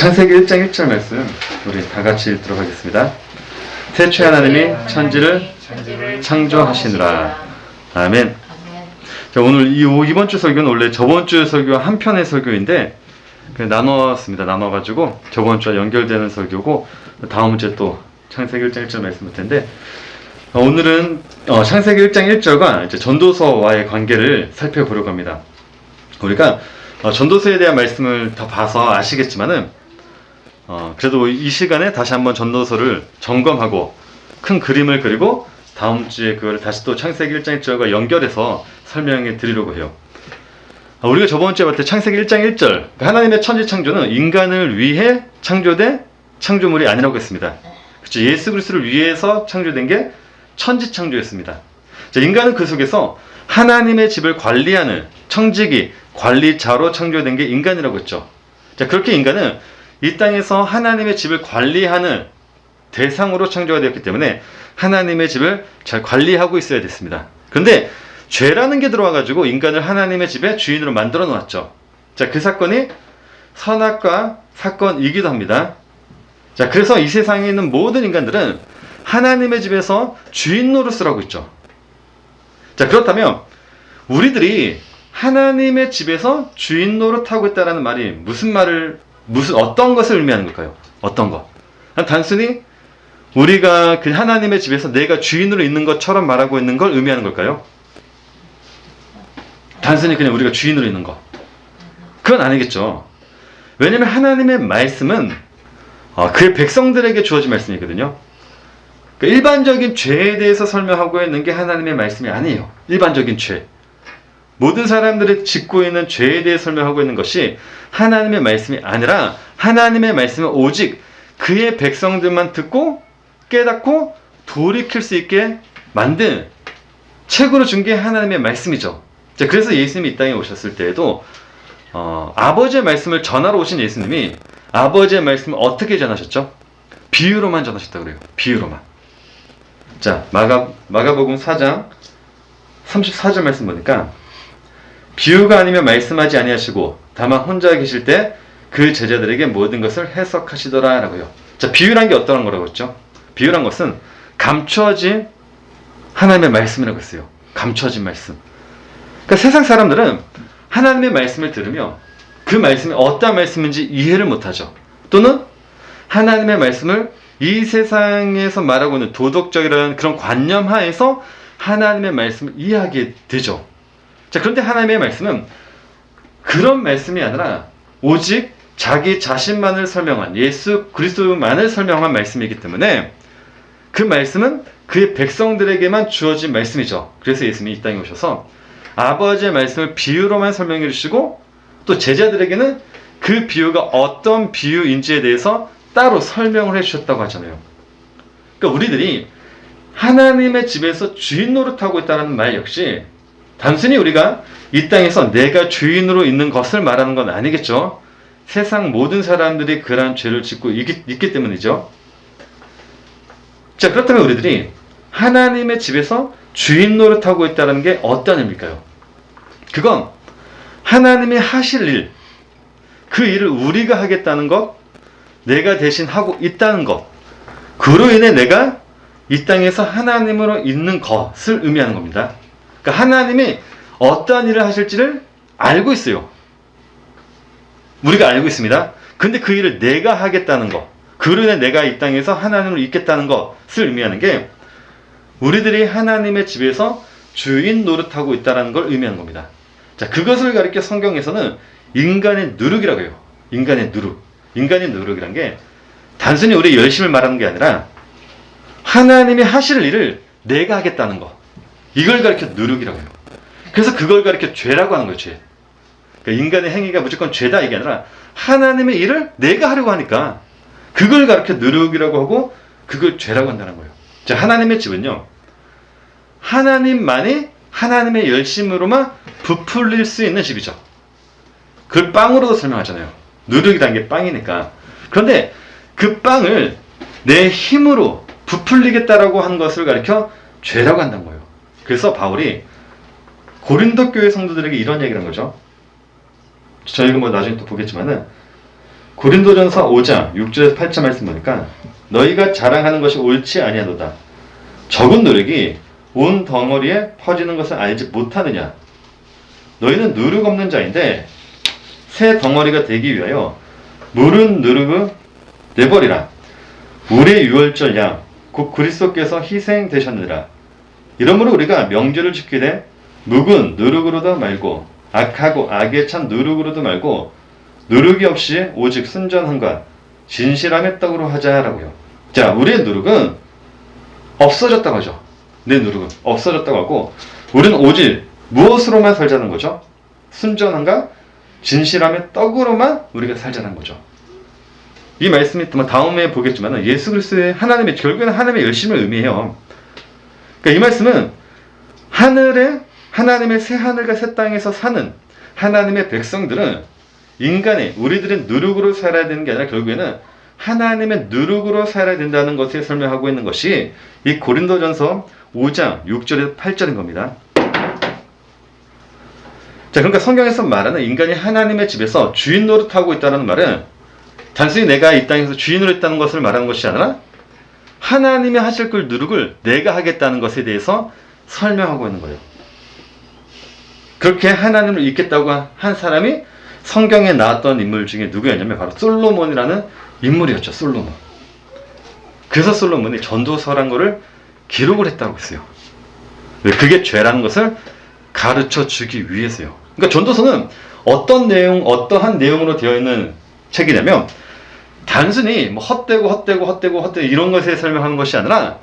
창세기 1장 1절 말씀 우리 다 같이 읽도록 하겠습니다. 태초에 하나님이 천지를 창조하시느라. 아멘. 자, 오늘 이번 주 설교는 원래 저번 주 설교와 한 편의 설교인데 나눴습니다. 나눠가지고 저번 주와 연결되는 설교고 다음 주에 또 창세기 1장 1절 말씀 볼 텐데 오늘은 창세기 1장 1절과 이제 전도서와의 관계를 살펴보려고 합니다. 우리가 전도서에 대한 말씀을 다 봐서 아시겠지만은 그래도 이 시간에 다시 한번 전도서를 점검하고 큰 그림을 그리고 다음 주에 그걸 다시 또 창세기 1장 1절과 연결해서 설명해 드리려고 해요. 우리가 저번 주에 봤을 때 창세기 1장 1절 하나님의 천지 창조는 인간을 위해 창조된 창조물이 아니라고 했습니다. 그렇죠? 예수 그리스도를 위해서 창조된 게 천지 창조였습니다. 자, 인간은 그 속에서 하나님의 집을 관리하는 청지기, 관리자로 창조된 게 인간이라고 했죠. 자, 그렇게 인간은 이 땅에서 하나님의 집을 관리하는 대상으로 창조가 되었기 때문에 하나님의 집을 잘 관리하고 있어야 됐습니다. 그런데 죄라는 게 들어와가지고 인간을 하나님의 집의 주인으로 만들어 놓았죠. 자, 그 사건이 선악과 사건이기도 합니다. 자, 그래서 이 세상에 있는 모든 인간들은 하나님의 집에서 주인 노릇을 하고 있죠. 자, 그렇다면 우리들이 하나님의 집에서 주인 노릇하고 있다는 말이 어떤 것을 의미하는 걸까요? 어떤 것? 단순히 우리가 그 하나님의 집에서 내가 주인으로 있는 것처럼 말하고 있는 걸 의미하는 걸까요? 단순히 그냥 우리가 주인으로 있는 것. 그건 아니겠죠. 왜냐하면 하나님의 말씀은 그의 백성들에게 주어진 말씀이거든요. 그러니까 일반적인 죄에 대해서 설명하고 있는 게 하나님의 말씀이 아니에요. 일반적인 죄. 모든 사람들이 짓고 있는 죄에 대해 설명하고 있는 것이 하나님의 말씀이 아니라 하나님의 말씀은 오직 그의 백성들만 듣고 깨닫고 돌이킬 수 있게 만든 책으로 준 게 하나님의 말씀이죠. 자, 그래서 예수님이 이 땅에 오셨을 때에도 아버지의 말씀을 전하러 오신 예수님이 아버지의 말씀을 어떻게 전하셨죠? 비유로만 전하셨다고 그래요. 비유로만. 자, 마가복음 4장 34절 말씀 보니까 비유가 아니면 말씀하지 아니하시고 다만 혼자 계실 때 그 제자들에게 모든 것을 해석하시더라 라고요. 자, 비유란 게 어떤 거라고 했죠? 비유란 것은 감추어진 하나님의 말씀이라고 했어요. 감추어진 말씀. 그러니까 세상 사람들은 하나님의 말씀을 들으며 그 말씀이 어떤 말씀인지 이해를 못하죠. 또는 하나님의 말씀을 이 세상에서 말하고 있는 도덕적이라는 그런 관념 하에서 하나님의 말씀을 이해하게 되죠. 자, 그런데 하나님의 말씀은 그런 말씀이 아니라 오직 자기 자신만을 설명한 예수 그리스도만을 설명한 말씀이기 때문에 그 말씀은 그의 백성들에게만 주어진 말씀이죠. 그래서 예수님이 이 땅에 오셔서 아버지의 말씀을 비유로만 설명해 주시고 또 제자들에게는 그 비유가 어떤 비유인지에 대해서 따로 설명을 해 주셨다고 하잖아요. 그러니까 우리들이 하나님의 집에서 주인 노릇하고 있다는 말 역시 단순히 우리가 이 땅에서 내가 주인으로 있는 것을 말하는 건 아니겠죠. 세상 모든 사람들이 그러한 죄를 짓고 있기 때문이죠. 자, 그렇다면 우리들이 하나님의 집에서 주인 노릇하고 있다는 게 어떤 의미일까요? 그건 하나님이 하실 일, 그 일을 우리가 하겠다는 것, 내가 대신 하고 있다는 것, 그로 인해 내가 이 땅에서 하나님으로 있는 것을 의미하는 겁니다. 그러니까 하나님이 어떠한 일을 하실지를 알고 있어요. 우리가 알고 있습니다. 근데 그 일을 내가 하겠다는 것, 그로 인해 내가 이 땅에서 하나님을 있겠다는 것을 의미하는 게 우리들이 하나님의 집에서 주인 노릇하고 있다는 걸 의미하는 겁니다. 자, 그것을 가리켜 성경에서는 인간의 누룩이라고 해요. 인간의 누룩. 인간의 누룩이란 게 단순히 우리의 열심을 말하는 게 아니라 하나님이 하실 일을 내가 하겠다는 것. 이걸 가리켜 누룩이라고 해요. 그래서 그걸 가리켜 죄라고 하는 거예요. 죄. 그러니까 인간의 행위가 무조건 죄다 이게 아니라 하나님의 일을 내가 하려고 하니까 그걸 가리켜 누룩이라고 하고 그걸 죄라고 한다는 거예요. 자, 하나님의 집은요, 하나님만이 하나님의 열심으로만 부풀릴 수 있는 집이죠. 그걸 빵으로도 설명하잖아요. 누룩이라는 게 빵이니까. 그런데 그 빵을 내 힘으로 부풀리겠다라고 한 것을 가리켜 죄라고 한다는 거예요. 그래서 바울이 고린도 교회 성도들에게 이런 얘기를 한 거죠. 저희가 나중에 또 보겠지만은 고린도전서 5장 6절에서 8절 말씀 보니까 너희가 자랑하는 것이 옳지 아니하도다. 적은 노력이 온 덩어리에 퍼지는 것을 알지 못하느냐. 너희는 누룩 없는 자인데 새 덩어리가 되기 위하여 물은 누룩을 내버리라. 우리의 유월절 양 곧 그리스도께서 희생되셨느니라. 이러므로 우리가 명절을 지키되 묵은 누룩으로도 말고 악하고 악에 찬 누룩으로도 말고 누룩이 없이 오직 순전함과 진실함의 떡으로 하자라고요. 자, 우리의 누룩은 없어졌다고 하죠. 내 누룩은 없어졌다고 하고 우리는 오직 무엇으로만 살자는 거죠? 순전함과 진실함의 떡으로만 우리가 살자는 거죠. 이 말씀이 다음에 보겠지만 예수 그리스도의 하나님의 결국에는 하나님의 열심을 의미해요. 그러니까 이 말씀은 하나님의 새 하늘과 새 땅에서 사는 하나님의 백성들은 인간의 우리들의 누룩으로 살아야 되는 게 아니라 결국에는 하나님의 누룩으로 살아야 된다는 것을 설명하고 있는 것이 이 고린도전서 5장 6절에서 8절인 겁니다. 자, 그러니까 성경에서 말하는 인간이 하나님의 집에서 주인 노릇하고 있다는 말은 단순히 내가 이 땅에서 주인으로 있다는 것을 말하는 것이 아니라 하나님이 하실 그 누룩을 내가 하겠다는 것에 대해서 설명하고 있는 거예요. 그렇게 하나님을 잊겠다고 한 사람이 성경에 나왔던 인물 중에 누구였냐면 바로 솔로몬이라는 인물이었죠. 솔로몬. 그래서 솔로몬이 전도서란 거를 기록을 했다고 했어요. 왜? 그게 죄라는 것을 가르쳐 주기 위해서요. 그러니까 전도서는 어떠한 내용으로 되어 있는 책이냐면 단순히 뭐 헛되고 이런 것에 설명하는 것이 아니라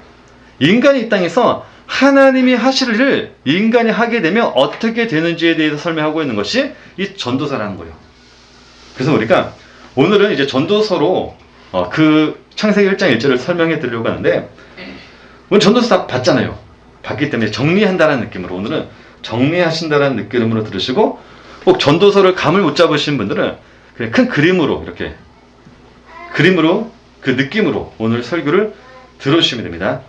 인간이 이 땅에서 하나님이 하실 일을 인간이 하게 되면 어떻게 되는지에 대해서 설명하고 있는 것이 이 전도서라는 거예요. 그래서 우리가 오늘은 이제 전도서로 그 창세기 1장 1절을 설명해 드리려고 하는데 오늘 전도서 다 봤잖아요. 봤기 때문에 정리한다는 느낌으로 오늘은 정리하신다는 느낌으로 들으시고 꼭 전도서를 감을 못 잡으신 분들은 그냥 큰 그림으로 이렇게 그 느낌으로 오늘 설교를 들어주시면 됩니다.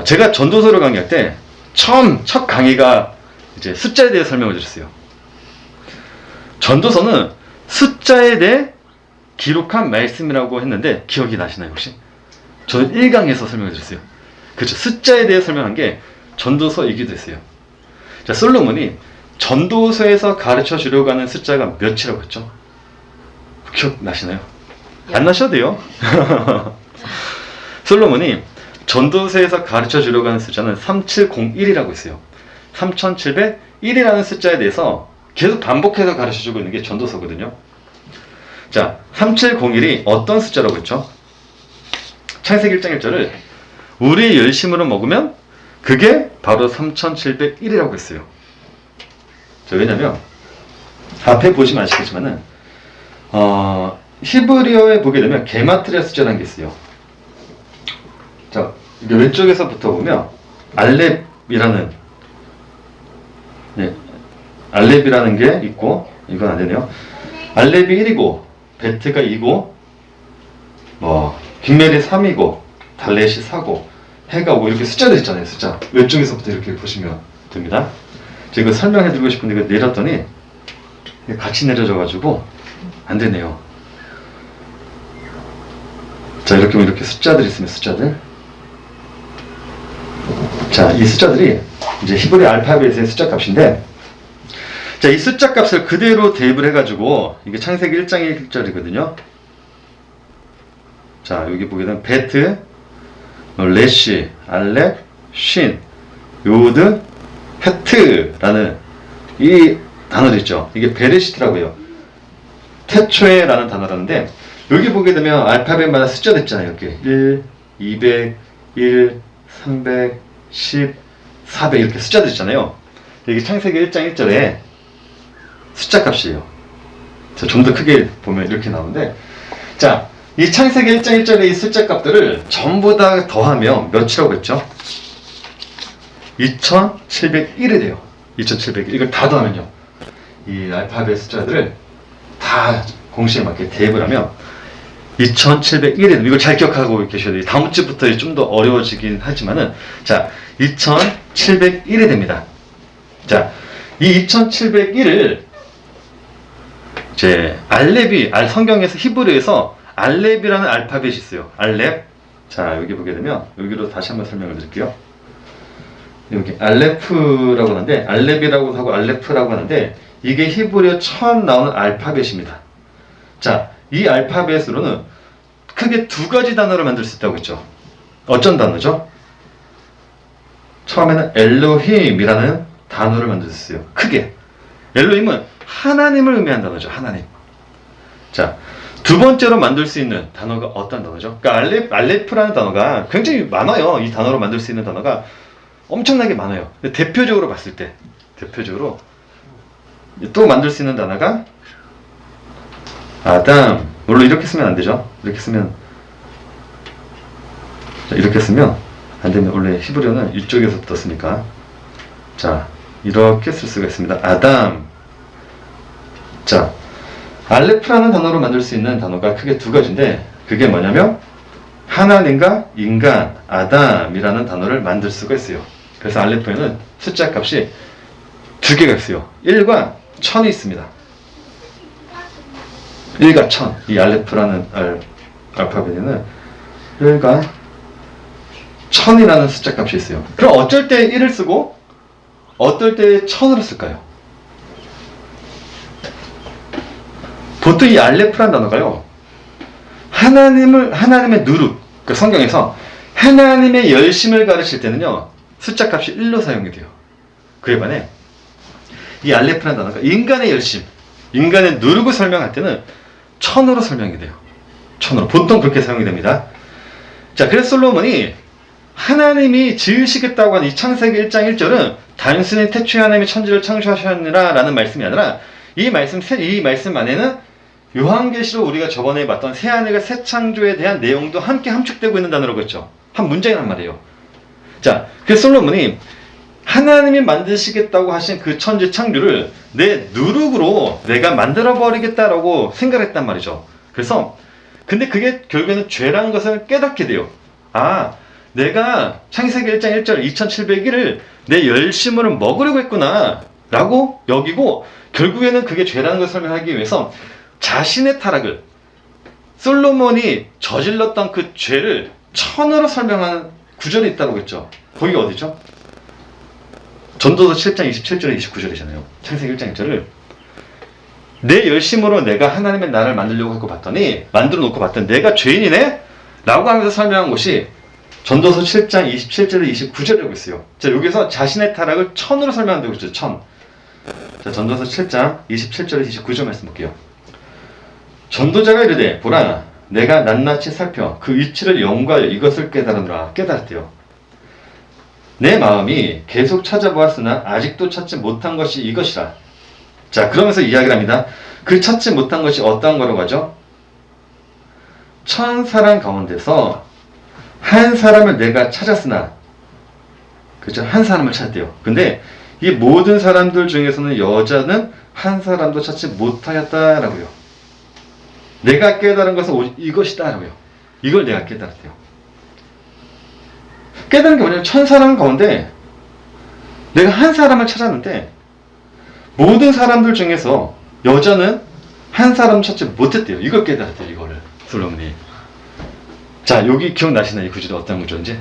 제가 전도서를 강의할 때 첫 강의가 이제 숫자에 대해 설명을 드렸어요. 전도서는 숫자에 대해 기록한 말씀이라고 했는데 기억이 나시나요 혹시? 저는 1강에서 설명을 드렸어요. 그렇죠. 숫자에 대해 설명한 게 전도서이기도 했어요. 자, 솔로몬이 전도서에서 가르쳐 주려고 하는 숫자가 몇이라고 했죠? 기억나시나요? 안 나셔도 돼요. 솔로몬이 전도서에서 가르쳐 주려고 하는 숫자는 3701이라고 했어요. 3701이라는 숫자에 대해서 계속 반복해서 가르쳐 주고 있는 게 전도서거든요. 자, 3701이 어떤 숫자라고 했죠? 창세기 1장 1절을 우리 열심으로 먹으면 그게 바로 3701이라고 했어요. 자, 왜냐면 앞에 보시면 아시겠지만은 히브리어에 보게 되면 게마트리아 숫자라는 게 있어요. 자, 이게 왼쪽에서부터 보면 알렙이라는 알렙이라는 게 있고 이건 안 되네요. 알렙이 1이고 베트가 2고 빅멜이 3이고 달렛이 4고 해가 5 이렇게 숫자들 있잖아요. 숫자 왼쪽에서부터 이렇게 보시면 됩니다. 제가 설명해 드리고 싶은데 이거 내렸더니 같이 내려져 가지고 안 되네요. 자, 이렇게 숫자들이 있으면 숫자들. 자, 이 숫자들이 이제 히브리 알파벳의 숫자 값인데, 자, 이 숫자 값을 그대로 대입을 해가지고 이게 창세기 1장 1절이거든요. 자, 여기 보게 되면 베트, 레시, 알렙, 신, 요드, 헤트라는 이 단어도 있죠. 이게 베레시트라고 해요. 태초에라는 단어라는데 여기 보게 되면 알파벳마다 숫자도 있잖아요. 이렇게 1, 200, 1, 300, 10, 400 이렇게 숫자도 있잖아요. 이게 창세기 1장 1절에 숫자 값이에요. 좀 더 크게 보면 이렇게 나오는데, 자, 이 창세기 1장 1절의 이 숫자 값들을 전부 다 더하면 몇이라고 했죠? 2701이 돼요. 2701. 이걸 다 더하면요, 이 알파벳 숫자들을 다 공식에 맞게 대입을 하면 2701이, 이걸 잘 기억하고 계셔야 돼요. 다음 주부터 좀 더 어려워지긴 하지만은, 자, 2701이 됩니다. 자, 이 2701을 이제 알렙이 성경에서 히브리에서 알렙이라는 알파벳이 있어요. 알렙. 자, 여기 보게 되면 여기로 다시 한번 설명을 드릴게요. 여기 알레프라고 하는데 알렙이라고 하고 알레프라고 하는데 이게 히브리어 처음 나오는 알파벳입니다. 자, 이 알파벳으로는 크게 두 가지 단어를 만들 수 있다고 했죠. 어쩐 단어죠? 처음에는 엘로힘이라는 단어를 만들 수 있어요. 크게. 엘로힘은 하나님을 의미한 단어죠. 하나님. 자, 두 번째로 만들 수 있는 단어가 어떤 단어죠? 그러니까 알레프라는 단어가 굉장히 많아요. 이 단어로 만들 수 있는 단어가 엄청나게 많아요. 대표적으로 봤을 때, 대표적으로 또 만들 수 있는 단어가 아담. 물론 이렇게 쓰면 안 되죠. 이렇게 쓰면 안 되면 원래 히브리어는 이쪽에서부터 쓰니까 자, 이렇게 쓸 수가 있습니다. 아담. 자, 알레프라는 단어로 만들 수 있는 단어가 크게 두 가지인데 그게 뭐냐면 하나님과 인간, 아담이라는 단어를 만들 수가 있어요. 그래서 알레프에는 숫자 값이 두 개가 있어요. 1과 1000이 있습니다. 1과 1000. 이 알레프라는 알파벳에는 1과 1000이라는 숫자 값이 있어요. 그럼 어쩔 때 1을 쓰고 어떨 때 1000으로 쓸까요? 보통 이 알레프라는 단어가요. 하나님의 누룩, 그 성경에서 하나님의 열심을 가르칠 때는요. 숫자 값이 1로 사용이 돼요. 그에 반해 이 알레프라는 단어가 인간의 열심, 인간의 누룩을 설명할 때는 1000으로 설명이 돼요. 1000으로. 보통 그렇게 사용이 됩니다. 자, 그래서 솔로몬이 하나님이 지으시겠다고 한 이 창세기 1장 1절은 단순히 태초에 하나님이 천지를 창조하셨느라 라는 말씀이 아니라 이 말씀 안에는 요한계시로 우리가 저번에 봤던 새하늘과 새 창조에 대한 내용도 함께 함축되고 있는 단어라고 했죠. 한 문장이란 말이에요. 자, 그래서 솔로몬이 하나님이 만드시겠다고 하신 그 천지 창조를 내 누룩으로 내가 만들어버리겠다라고 생각했단 말이죠. 그래서 근데 그게 결국에는 죄라는 것을 깨닫게 돼요. 아, 내가 창세기 1장 1절 2700일을 내 열심으로 먹으려고 했구나 라고 여기고 결국에는 그게 죄라는 것을 설명하기 위해서 자신의 타락을 솔로몬이 저질렀던 그 죄를 1000으로 설명하는 구절이 있다고 했죠. 거기가 어디죠? 전도서 7장 27절에 29절이잖아요. 창세기 1장 1절을 내 열심으로 내가 하나님의 나라를 만들려고 하고 봤더니 만들어 놓고 봤더니 내가 죄인이네? 라고 하면서 설명한 것이 전도서 7장 27절에 29절이라고 있어요. 자, 여기서 자신의 타락을 1000으로 설명한다고 했죠. 1000. 자, 전도서 7장 27절에 29절 말씀 볼게요. 전도자가 이르되 보라 내가 낱낱이 살펴 그 이치를 연구하여 이것을 깨달았대요. 내 마음이 계속 찾아보았으나 아직도 찾지 못한 것이 이것이라. 자, 그러면서 이야기를 합니다. 그 찾지 못한 것이 어떠한 거라고 하죠? 1000사람 가운데서 한 사람을 내가 찾았으나, 그죠? 한 사람을 찾았대요. 근데 이 모든 사람들 중에서는 여자는 한 사람도 찾지 못하였다라고요. 내가 깨달은 것은 오직 이것이다라고요. 이걸 내가 깨달았대요. 깨달은 게 뭐냐면 1000사람 가운데 내가 한 사람을 찾았는데 모든 사람들 중에서 여자는 한 사람 찾지 못했대요. 이걸 깨달았대요. 이거를 솔로몬이. 자, 여기 기억나시나요? 이 구절이 어떤 구절인지?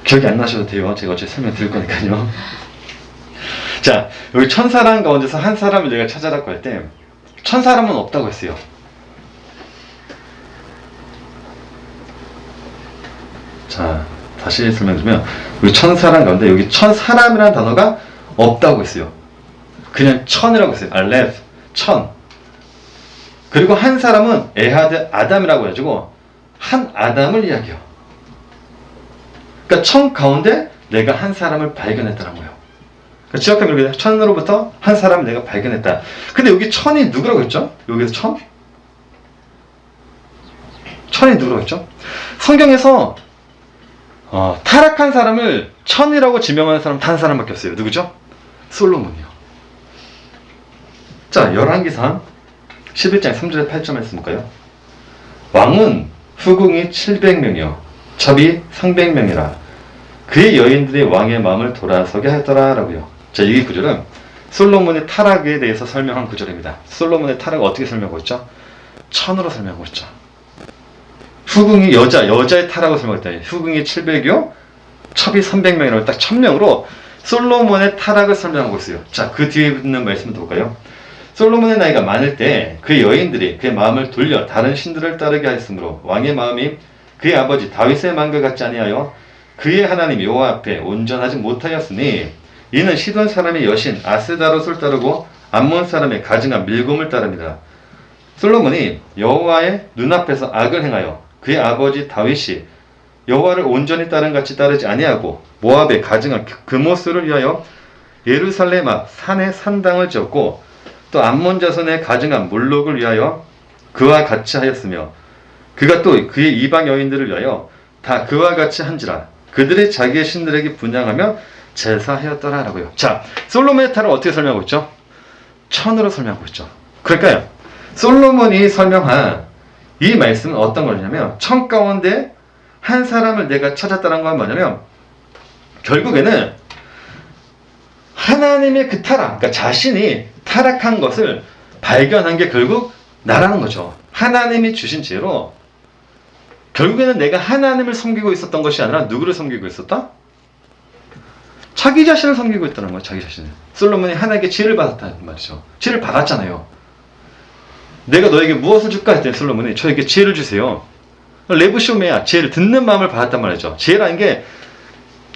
기억이 안 나셔도 돼요. 제가 어차피 설명 드릴 거니까요. 자, 여기 1000사람 가운데서 한 사람을 내가 찾아라고 할 때 1000사람은 없다고 했어요. 자, 다시 설명드리면 우리 1000사람 가운데 여기 1000사람이라는 단어가 없다고 했어요. 그냥 1000이라고 했어요. 알렙, 1000. 그리고 한 사람은 에하드 아담이라고 해가지고 한 아담을 이야기해요. 그러니까 1000 가운데 내가 한 사람을 발견했다는 거예요. 그러니까 지역하면 이렇게 1000으로부터 한 사람을 내가 발견했다. 근데 여기 1000이 누구라고 했죠? 여기서 1000? 1000이 누구라고 했죠? 성경에서 타락한 사람을 1000이라고 지명하는 사람 단 사람밖에 없어요. 누구죠? 솔로몬이요. 자, 열왕기상 11장 3절에 8절 말씀 볼까요? 왕은 후궁이 700명이요 첩이 300명이라 그의 여인들이 왕의 마음을 돌아서게 하더라 라고요. 자, 이 구절은 솔로몬의 타락에 대해서 설명한 구절입니다. 솔로몬의 타락을 어떻게 설명하고 있죠? 천으로 설명하고 있죠. 후궁이 여자의 타락을 설명했다. 후궁이 700여, 첩이 300명이라고 딱 1000명으로 솔로몬의 타락을 설명하고 있어요. 자, 그 뒤에 있는 말씀 볼까요? 솔로몬의 나이가 많을 때 그의 여인들이 그의 마음을 돌려 다른 신들을 따르게 하였으므로 왕의 마음이 그의 아버지 다윗의 마음과 같지 아니하여 그의 하나님 여호와 앞에 온전하지 못하였으니 이는 시돈 사람의 여신 아스다롯을 따르고 암몬 사람의 가증한 밀곰을 따릅니다. 솔로몬이 여호와의 눈앞에서 악을 행하여 그의 아버지 다윗이 여호와를 온전히 따른 같이 따르지 아니하고 모압의 가증한 그모스를 위하여 예루살렘 앞 산에 산당을 지었고 또 암몬 자손의 가증한 몰록을 위하여 그와 같이 하였으며 그가 또 그의 이방 여인들을 위하여 다 그와 같이 한지라 그들이 자기의 신들에게 분양하며 제사하였더라라고요. 자, 솔로몬의 타락을 어떻게 설명하고 있죠? 천으로 설명하고 있죠. 그러니까요, 솔로몬이 설명한 이 말씀은 어떤 거냐면 천 가운데 한 사람을 내가 찾았다는 건 뭐냐면 결국에는 하나님의 그 타락, 그러니까 자신이 타락한 것을 발견한 게 결국 나라는 거죠. 하나님이 주신 지혜로 결국에는 내가 하나님을 섬기고 있었던 것이 아니라 누구를 섬기고 있었다? 자기 자신을 섬기고 있다는 거예요. 자기 자신을. 솔로몬이 하나님께 지혜를 받았다는 말이죠. 지혜를 받았잖아요. 내가 너에게 무엇을 줄까 했더니 솔로몬이 저에게 지혜를 주세요. 레브쇼메야, 지혜를 듣는 마음을 받았단 말이죠. 지혜라는 게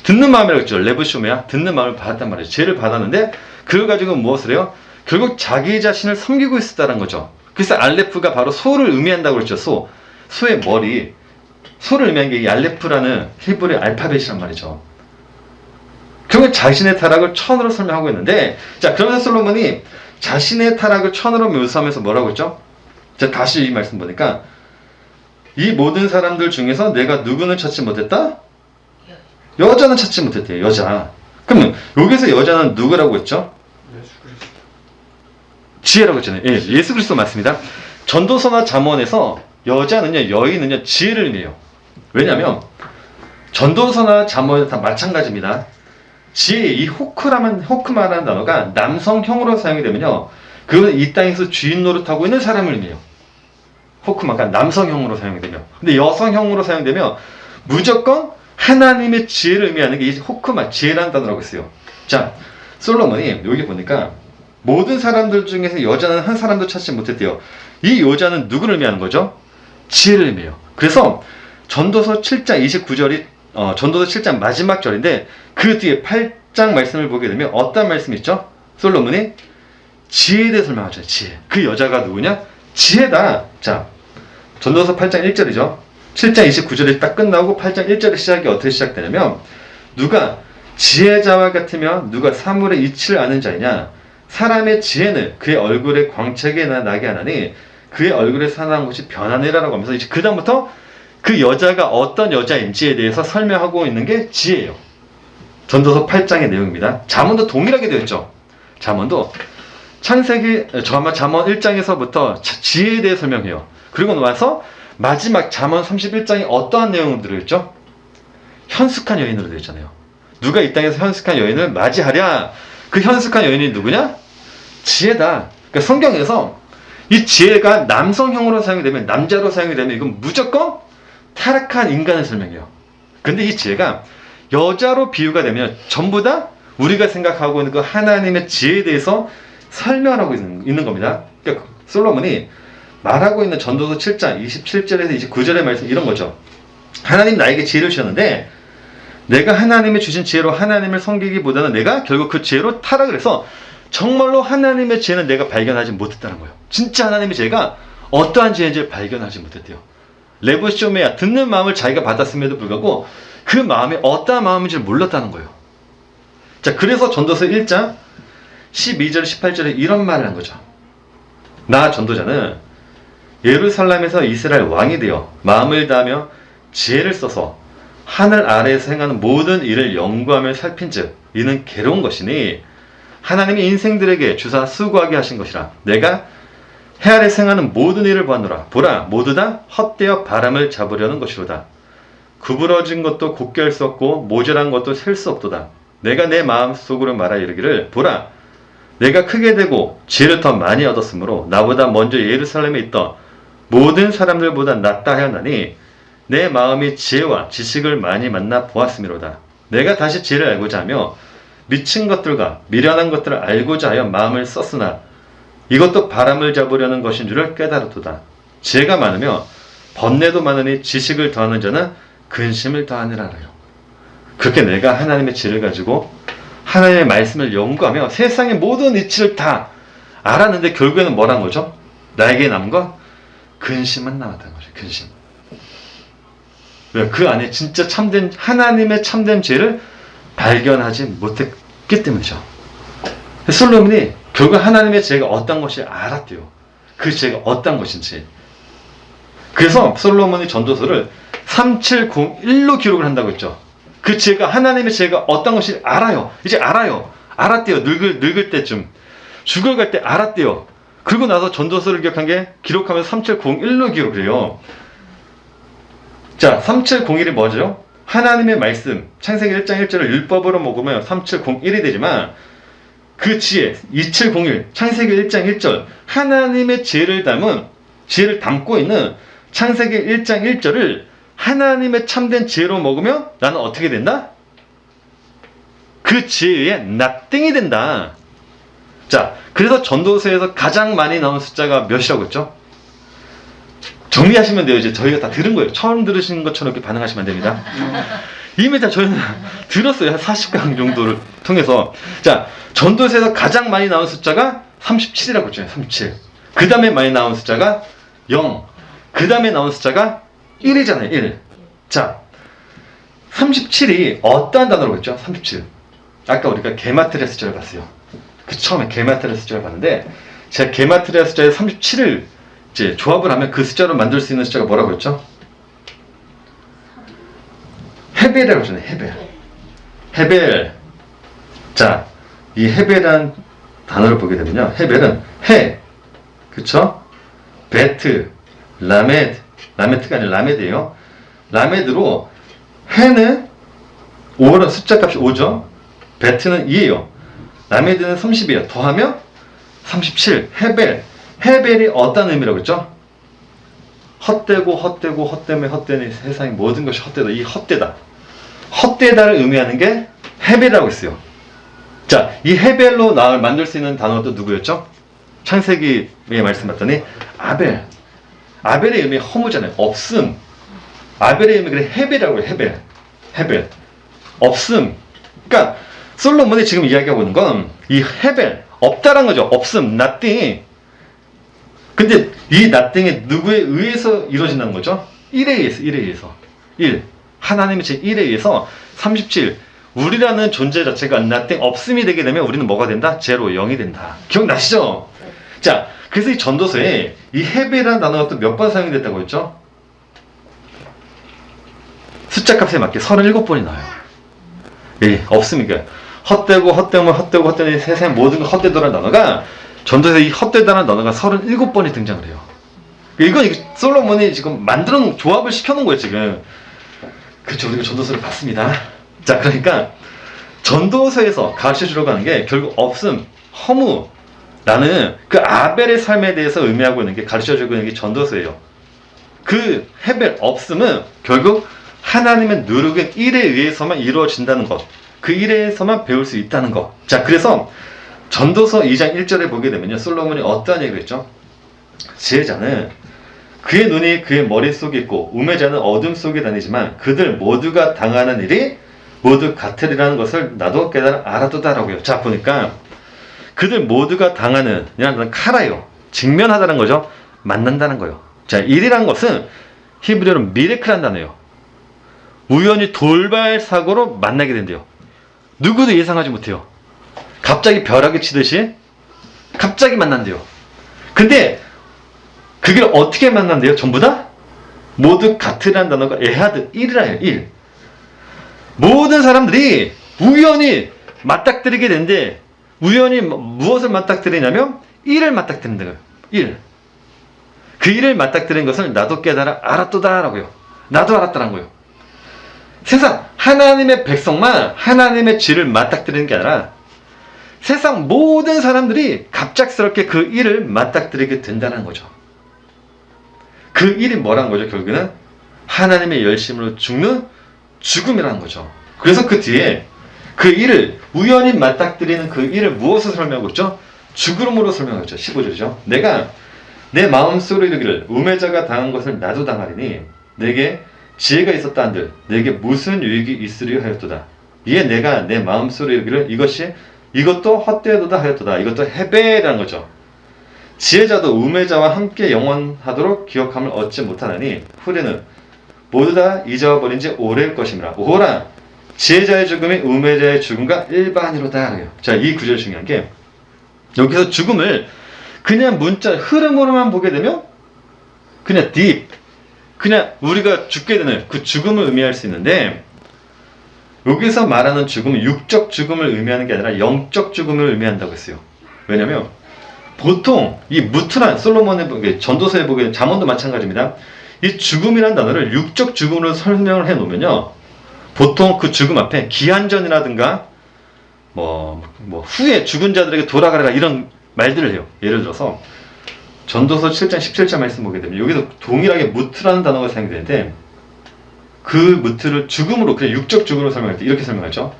듣는 마음이라고 했죠. 레브쇼메야, 듣는 마음을 받았단 말이죠. 지혜를 받았는데 그걸 가지고 무엇을 해요? 결국 자기 자신을 섬기고 있었다는 거죠. 그래서 알레프가 바로 소를 의미한다고 그랬죠. 소의 머리. 소를 의미한 게 이 알레프라는 히브리 알파벳이란 말이죠. 결국 자신의 타락을 천으로 설명하고 있는데, 자, 그러면서 솔로몬이 자신의 타락을 천으로 묘사하면서 뭐라고 했죠? 자, 다시 이 말씀 보니까 이 모든 사람들 중에서 내가 누구는 찾지 못했다? 여자는 찾지 못했대요. 여자. 그러면 여기서 여자는 누구라고 했죠? 지혜라고 했잖아요. 예, 예수 그리스도 맞습니다. 전도서나 잠언에서 여자는요, 여인은요, 지혜를 의미해요. 왜냐하면 전도서나 잠언은 다 마찬가지입니다. 지혜, 이 호크마라는 단어가 남성형으로 사용이 되면요, 그거는 이 땅에서 주인 노릇하고 있는 사람을 의미해요. 호크마가 남성형으로 사용이 되며, 근데 여성형으로 사용되면 무조건 하나님의 지혜를 의미하는 게 이 호크마, 지혜라는 단어라고 했어요. 자, 솔로몬이 여기 보니까 모든 사람들 중에서 여자는 한 사람도 찾지 못했대요. 이 여자는 누구를 의미하는 거죠? 지혜를 의미해요. 그래서 전도서 7장 29절이 전도서 7장 마지막 절인데 그 뒤에 8장 말씀을 보게 되면 어떤 말씀이 있죠? 솔로몬이 지혜에 대해 설명하죠. 지혜. 그 여자가 누구냐? 지혜다. 자, 전도서 8장 1절이죠. 7장 29절이 딱 끝나고 8장 1절의 시작이 어떻게 시작되냐면 누가 지혜자와 같으며 누가 사물의 이치를 아는 자이냐? 사람의 지혜는 그의 얼굴에 광채게 나게 하나니 그의 얼굴에 사나운 것이 변하니라라고 하면서 이제 그 다음부터 그 여자가 어떤 여자인지에 대해서 설명하고 있는 게 지혜예요. 전도서 8장의 내용입니다. 잠언도 동일하게 되어 있죠. 잠언도 창세기 잠언 1장에서부터 지혜에 대해 설명해요. 그리고 나서 마지막 잠언 31장에 어떠한 내용으로 들어있죠? 현숙한 여인으로 되어 있잖아요. 누가 이 땅에서 현숙한 여인을 맞이하랴? 그 현숙한 여인이 누구냐? 지혜다. 그러니까 성경에서 이 지혜가 남성형으로 사용이 되면, 남자로 사용이 되면 이건 무조건 타락한 인간을 설명해요. 근데 이 지혜가 여자로 비유가 되면 전부 다 우리가 생각하고 있는 그 하나님의 지혜에 대해서 설명하고 있는 겁니다. 그러니까 솔로몬이 말하고 있는 전도서 7장 27절에서 29절의 말씀 이런 거죠. 하나님 나에게 지혜를 주셨는데 내가 하나님의 주신 지혜로 하나님을 섬기기보다는 내가 결국 그 지혜로 타락을 해서 정말로 하나님의 지혜는 내가 발견하지 못했다는 거예요. 진짜 하나님의 지혜가 어떠한 지혜인지를 발견하지 못했대요. 레브쇼메야, 듣는 마음을 자기가 받았음에도 불구하고 그 마음이 어떠한 마음인지를 몰랐다는 거예요. 자, 그래서 전도서 1장 12절 18절에 이런 말을 한 거죠. 나 전도자는 예루살렘에서 이스라엘 왕이 되어 마음을 다하며 지혜를 써서 하늘 아래에서 행하는 모든 일을 연구하며 살핀즉 이는 괴로운 것이니 하나님이 인생들에게 주사 수고하게 하신 것이라. 내가 해 아래에서 행하는 모든 일을 보았노라. 보라, 모두 다 헛되어 바람을 잡으려는 것이로다. 구부러진 것도 곱게 할 수 없고 모자란 것도 셀 수 없도다. 내가 내 마음속으로 말하 이르기를 보라, 내가 크게 되고 지혜를 더 많이 얻었으므로 나보다 먼저 예루살렘에 있던 모든 사람들보다 낫다 하였나니 내 마음이 지혜와 지식을 많이 만나 보았음이로다. 내가 다시 지혜를 알고자 하며 미친 것들과 미련한 것들을 알고자 하여 마음을 썼으나 이것도 바람을 잡으려는 것인 줄을 깨달았도다. 지혜가 많으며 번뇌도 많으니 지식을 더하는 자는 근심을 더하느라요. 그렇게 내가 하나님의 지혜를 가지고 하나님의 말씀을 연구하며 세상의 모든 이치를 다 알았는데 결국에는 뭐란 거죠? 나에게 남은 건 근심만 남았다는 거죠. 근심. 왜? 그 안에 진짜 참된 하나님의 참된 지혜를 발견하지 못했기 때문이죠. 솔로몬이 결국 하나님의 지혜가 어떤 것이 알았대요. 그 지혜가 어떤 것인지. 그래서 솔로몬이 전도서를 3701로 기록을 한다고 했죠. 그 지혜가 하나님의 지혜가 어떤 것인지 알아요. 이제 알아요. 알았대요. 늙을 때쯤. 죽어갈 때 알았대요. 그리고 나서 전도서를 기록하면서 3701로 기록을 해요. 자, 3701이 뭐죠? 하나님의 말씀, 창세기 1장 1절을 율법으로 먹으면 3701이 되지만 그 지혜, 2701, 창세기 1장 1절, 하나님의 지혜를 담고 있는 창세기 1장 1절을 하나님의 참된 지혜로 먹으면 나는 어떻게 된다? 그 지혜의 납등이 된다. 자, 그래서 전도서에서 가장 많이 나온 숫자가 몇이라고 했죠? 정리하시면 돼요. 이제 저희가 다 들은 거예요. 처음 들으신 것처럼 이렇게 반응하시면 안 됩니다. 이미 다 저희는 들었어요. 한 40강 정도를 통해서. 자, 전도서에서 가장 많이 나온 숫자가 37이라고 했잖아요. 37. 그 다음에 많이 나온 숫자가 0. 그 다음에 나온 숫자가 1이잖아요. 1. 자, 37이 어떠한 단어로 했죠? 37. 아까 우리가 게마트리아 숫자를 봤어요. 그 처음에 게마트리아 숫자를 봤는데 제가 게마트리아 숫자에 37을 이제 조합을 하면 그 숫자로 만들 수 있는 숫자가 뭐라고 했죠? 헤벨이라고 했잖아요. 헤벨. 헤벨. 자, 이 헤벨이라는 단어를 보게 되면요. 헤벨은 해. 그쵸? 베트. 라메드. 라메트가 아니라 라메드예요. 라메드로 해는 5는 숫자 값이 5죠. 베트는 2예요. 라메드는 30이에요. 더하면 37. 헤벨. 헤벨이 어떤 의미라고 했죠? 헛되고 헛되고 헛되면 헛되니 세상의 모든 것이 헛되다. 이 헛되다. 헛되다를 의미하는 게 헤벨이라고 했어요. 자, 이 헤벨로 만들 수 있는 단어도 누구였죠? 창세기에 말씀 봤더니 아벨. 아벨의 의미 허무잖아요. 없음. 아벨의 의미 그래 헤벨이라고 해요. 헤벨. 헤벨. 없음. 그러니까 솔로몬이 지금 이야기하고 있는 건 이 헤벨. 없다란 거죠. 없음. nothing. 근데 이 nothing이 누구에 의해서 이루어진다는 거죠? 1에 의해서. 1에 의해서. 1. 하나님의 제 1에 의해서 37. 우리라는 존재 자체가 nothing, 없음이 되게 되면 우리는 뭐가 된다? 제로, 0이 된다. 기억나시죠? 자, 그래서 이 전도서에 이 헤벨이라는 단어가 또 몇 번 사용이 됐다고 했죠? 숫자 값에 맞게 37번이 나와요. 예, 없으니까. 헛되고 헛되면 헛되고 헛되니 세상의 모든 것 헛되더라는 단어가 전도서에 이 헛되다는 단어가 37번이 등장을 해요. 이건 솔로몬이 지금 조합을 시켜놓은 거예요, 지금. 그렇죠. 우리가 전도서를 봤습니다. 자, 그러니까 전도서에서 가르쳐 주려고 하는 게 결국 없음, 허무라는 그 아벨의 삶에 대해서 의미하고 있는 게 가르쳐 주고 있는 게 전도서예요. 그 헤벨, 없음은 결국 하나님의 누룩의 일에 의해서만 이루어진다는 것. 그 일에서만 배울 수 있다는 것. 자, 그래서 전도서 2장 1절에 보게 되면요. 솔로몬이 어떠한 얘기를 했죠? 지혜자는 그의 눈이 그의 머릿속에 있고 우매자는 어둠 속에 다니지만 그들 모두가 당하는 일이 모두 같으리라는 것을 나도 깨달아 알았도다라고요. 자, 보니까 그들 모두가 당하는 이라는 카라요. 직면하다는 거죠. 만난다는 거예요. 자, 일이란 것은 히브리어로 미레크란 단어예요. 우연히 돌발 사고로 만나게 된대요. 누구도 예상하지 못해요. 갑자기 벼락이 치듯이 갑자기 만난대요. 근데 그게 어떻게 만난대요? 전부 다 모두 같으라는 단어가 에하드 1이라요. 1. 모든 사람들이 우연히 맞닥뜨리게 되는데 우연히 무엇을 맞닥뜨리냐면 1을 맞닥뜨린다고요. 1. 그 1을 맞닥뜨린 것을 나도 깨달아 알았도다라고요. 나도 알았다는 거예요. 세상 하나님의 백성만 하나님의 지를 맞닥뜨리는 게 아니라 세상 모든 사람들이 갑작스럽게 그 일을 맞닥뜨리게 된다는 거죠. 그 일이 뭐라는 거죠? 결국에는 하나님의 열심으로 죽는 죽음이라는 거죠. 그래서 그 뒤에 그 일을 우연히 맞닥뜨리는 그 일을 무엇으로 설명하고 있죠? 죽음으로 설명하고 있죠. 15절이죠. 내가 내 마음속으로 이르기를 우매자가 당한 것을 나도 당하리니 내게 지혜가 있었다 한들 내게 무슨 유익이 있으려 하였도다. 이에 내가 내 마음속으로 이르기를 이것도 헛되도다 하였도다. 이것도 해배라는 거죠. 지혜자도 우매자와 함께 영원하도록 기억함을 얻지 못하나니 후대는 모두 다 잊어버린 지 오래일 것임이라. 오호라 지혜자의 죽음이 우매자의 죽음과 일반이로다. 자, 이 구절 중요한 게 여기서 죽음을 그냥 문자 흐름으로만 보게 되면 그냥 그냥 우리가 죽게 되는 그 죽음을 의미할 수 있는데 여기서 말하는 죽음은 육적 죽음을 의미하는 게 아니라 영적 죽음을 의미한다고 했어요. 왜냐면 보통 이 무트란 솔로몬의 보게 전도서에 보게 잠언도 마찬가지입니다. 이 죽음이라는 단어를 육적 죽음으로 설명을 해 놓으면요. 보통 그 죽음 앞에 기한전이라든가 후에 죽은 자들에게 돌아가라 이런 말들을 해요. 예를 들어서 전도서 7장 17절 말씀 보게 되면 여기서 동일하게 무트라는 단어가 사용되는데 그 무트를 죽음으로 그냥 육적 죽음으로 설명할 때 이렇게 설명하죠.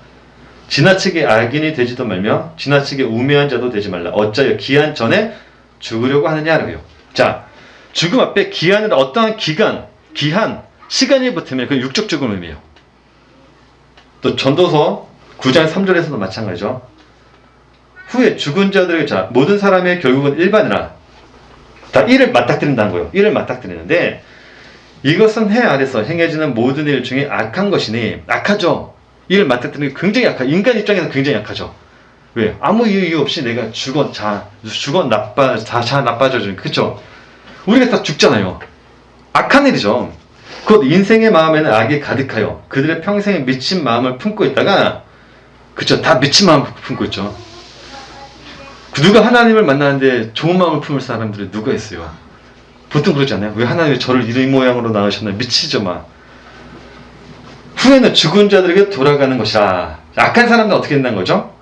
지나치게 악인이 되지도 말며 지나치게 우매한 자도 되지 말라. 어찌하여 기한 전에 죽으려고 하느냐라고요. 자, 죽음 앞에 기한은 어떠한 기한, 시간이 붙으면 그 육적 죽음을 의미해요. 또 전도서 9장 3절에서도 마찬가지죠. 후에 죽은 자들에게 자 모든 사람의 결국은 일반이라 다 일을 맞닥뜨린다는 거예요. 일을 맞닥뜨리는데 이것은 해 아래서 행해지는 모든 일 중에 악한 것이니 악하죠. 일을 맞닥뜨리는 게 굉장히 약하죠. 인간 입장에서 굉장히 약하죠. 왜? 아무 이유 없이 내가 나빠져주는 그쵸? 우리가 다 죽잖아요. 악한 일이죠. 곧 인생의 마음에는 악이 가득하여 그들의 평생에 미친 마음을 품고 있다가 그쵸? 다 미친 마음을 품고 있죠. 누가 하나님을 만나는데 좋은 마음을 품을 사람들이 누가 있어요? 보통 그러지 않아요? 왜 하나님이 저를 이런 모양으로 낳으셨나요? 미치죠 막. 후에는 죽은 자들에게 돌아가는 것이라. 악한 사람들은 어떻게 된다는 거죠?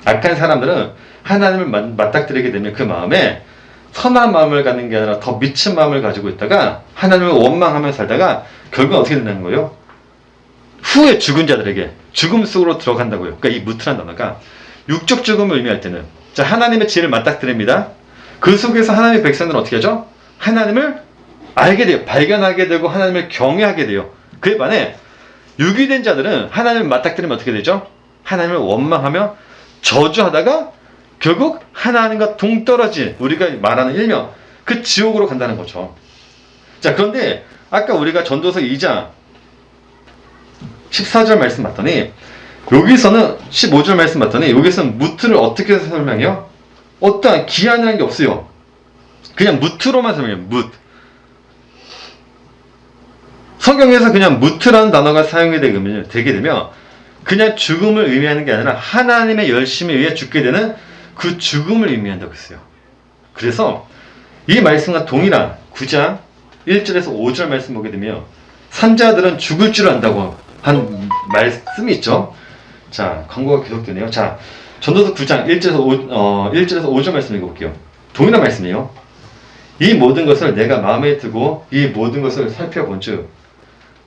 악한 사람들은 하나님을 맞닥뜨리게 되면 그 마음에 선한 마음을 갖는 게 아니라 더 미친 마음을 가지고 있다가 하나님을 원망하며 살다가 결국은 어떻게 된다는 거예요? 후에 죽은 자들에게 죽음 속으로 들어간다고요. 그러니까 이 무트란 단어가 육적 죽음을 의미할 때는 자 하나님의 지혜를 맞닥뜨립니다. 그 속에서 하나님의 백성들은 어떻게 하죠? 하나님을 알게 돼요. 발견하게 되고 하나님을 경외하게 돼요. 그에 반해 유기된 자들은 하나님을 맞닥뜨리면 어떻게 되죠? 하나님을 원망하며 저주하다가 결국 하나님과 동떨어진 우리가 말하는 일명 그 지옥으로 간다는 거죠. 자 그런데 아까 우리가 전도서 2장 14절 말씀 봤더니 여기서는 15절 말씀 봤더니 여기서는 무트를 어떻게 설명해요? 어떠한 기한이라는 게 없어요. 그냥 무트로만 설명해요. 성경에서 그냥 무트라는 단어가 사용이 되게 되면 그냥 죽음을 의미하는 게 아니라 하나님의 열심에 의해 죽게 되는 그 죽음을 의미한다고 했어요. 그래서 이 말씀과 동일한 9장 1절에서 5절 말씀 보게 되면 산자들은 죽을 줄 안다고 한 말씀이 있죠. 자, 광고가 계속되네요. 자, 전도서 9장 1절에서 5절 말씀 읽어볼게요. 동일한 말씀이에요. 이 모든 것을 내가 마음에 두고 이 모든 것을 살펴본즉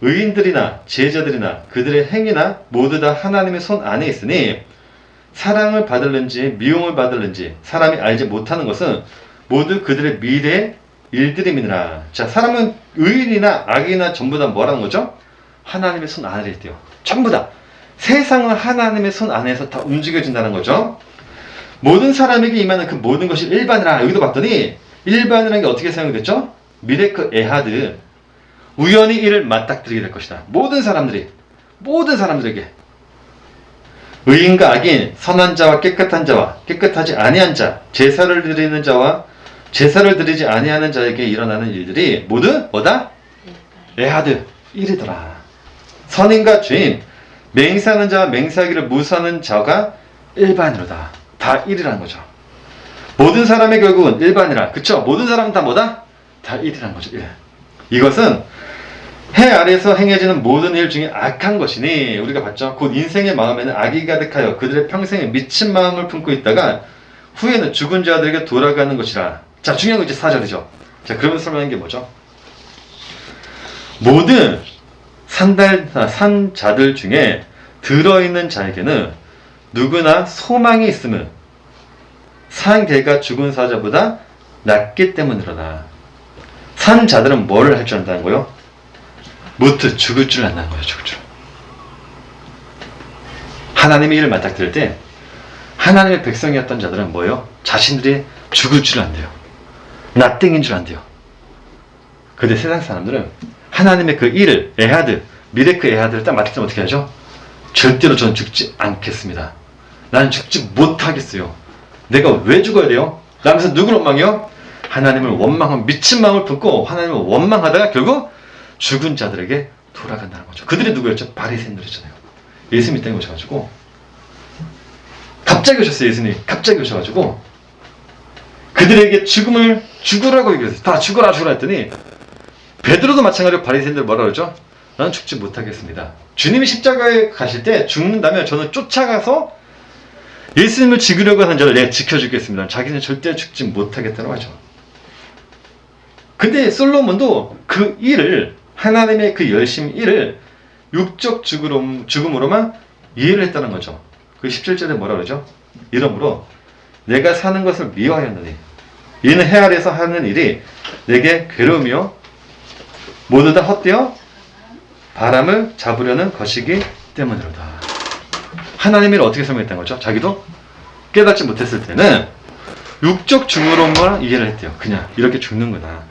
의인들이나 지혜자들이나 그들의 행위나 모두 다 하나님의 손 안에 있으니 사랑을 받을는지 미움을 받을는지 사람이 알지 못하는 것은 모두 그들의 미래의 일들임이니라. 자, 사람은 의인이나 악이나 전부 다 뭐라는 거죠? 하나님의 손 안에 있대요. 전부 다. 세상은 하나님의 손 안에서 다 움직여진다는 거죠. 모든 사람에게 임하는 그 모든 것이 일반이라. 여기도 봤더니 일반이라는 게 어떻게 사용됐죠? 미레크 에하드. 우연히 이를 맞닥뜨리게 될 것이다. 모든 사람들에게 의인과 악인, 선한 자와 깨끗한 자와 깨끗하지 아니한 자, 제사를 드리는 자와 제사를 드리지 아니하는 자에게 일어나는 일들이 모두 뭐다? 에하드, 일이더라. 선인과 죄인, 맹세하는 자와 맹세하기를 무수하는 자가 일반이로다. 다 일이라는 거죠. 모든 사람의 결국은 일반이라. 그쵸? 모든 사람은 다 뭐다? 다 일이라는 거죠. 일. 이것은 해 아래에서 행해지는 모든 일 중에 악한 것이니 우리가 봤죠. 곧 인생의 마음에는 악이 가득하여 그들의 평생에 미친 마음을 품고 있다가 후에는 죽은 자들에게 돌아가는 것이라. 자, 중요한 건 이제 4절이죠. 자, 그러면 설명한 게 뭐죠? 모든 산자들 중에 들어있는 자에게는 누구나 소망이 있음은 산 개가 죽은 사자보다 낫기 때문이로다. 산 자들은 뭐를 할 줄 안다는 거요? 무트 죽을 줄 안다는 거예요. 죽을 줄. 하나님의 일을 맞닥뜨릴 때 하나님의 백성이었던 자들은 뭐예요? 자신들이 죽을 줄 안돼요. 나땡인 줄 안돼요. 근데 세상 사람들은 하나님의 그 일을 에하드, 미레크 에하드를 딱 맞닥뜨리면 어떻게 하죠? 절대로 전 죽지 않겠습니다. 나는 죽지 못하겠어요. 내가 왜 죽어야 돼요? 라면서 누구를 원망해요? 하나님을 원망한 미친 마음을 품고 하나님을 원망하다가 결국 죽은 자들에게 돌아간다는 거죠. 그들이 누구였죠? 바리새인들이잖아요. 예수님 때문에 오셔가지고 갑자기 오셨어요. 예수님 갑자기 오셔가지고 그들에게 죽음을 죽으라고 얘기했어요. 다 죽어라 했더니 베드로도 마찬가지로 바리새인들 뭐라 그러죠? 나는 죽지 못하겠습니다. 주님이 십자가에 가실 때 죽는다면 저는 쫓아가서 예수님을 죽이려고 하는 자를 내가 지켜주겠습니다. 자기는 절대 죽지 못하겠다고 하죠. 근데 솔로몬도 그 일을 하나님의 그 열심 일을 육적 죽음으로만 이해를 했다는 거죠. 그 17절에 뭐라 그러죠? 이러므로 내가 사는 것을 미워하였느니 이는 해 아래에서 하는 일이 내게 괴로우며 모두 다 헛되어 바람을 잡으려는 것이기 때문이로다. 하나님의 일을 어떻게 설명했다는 거죠? 자기도 깨닫지 못했을 때는 육적 죽음으로만 이해를 했대요. 그냥 이렇게 죽는구나.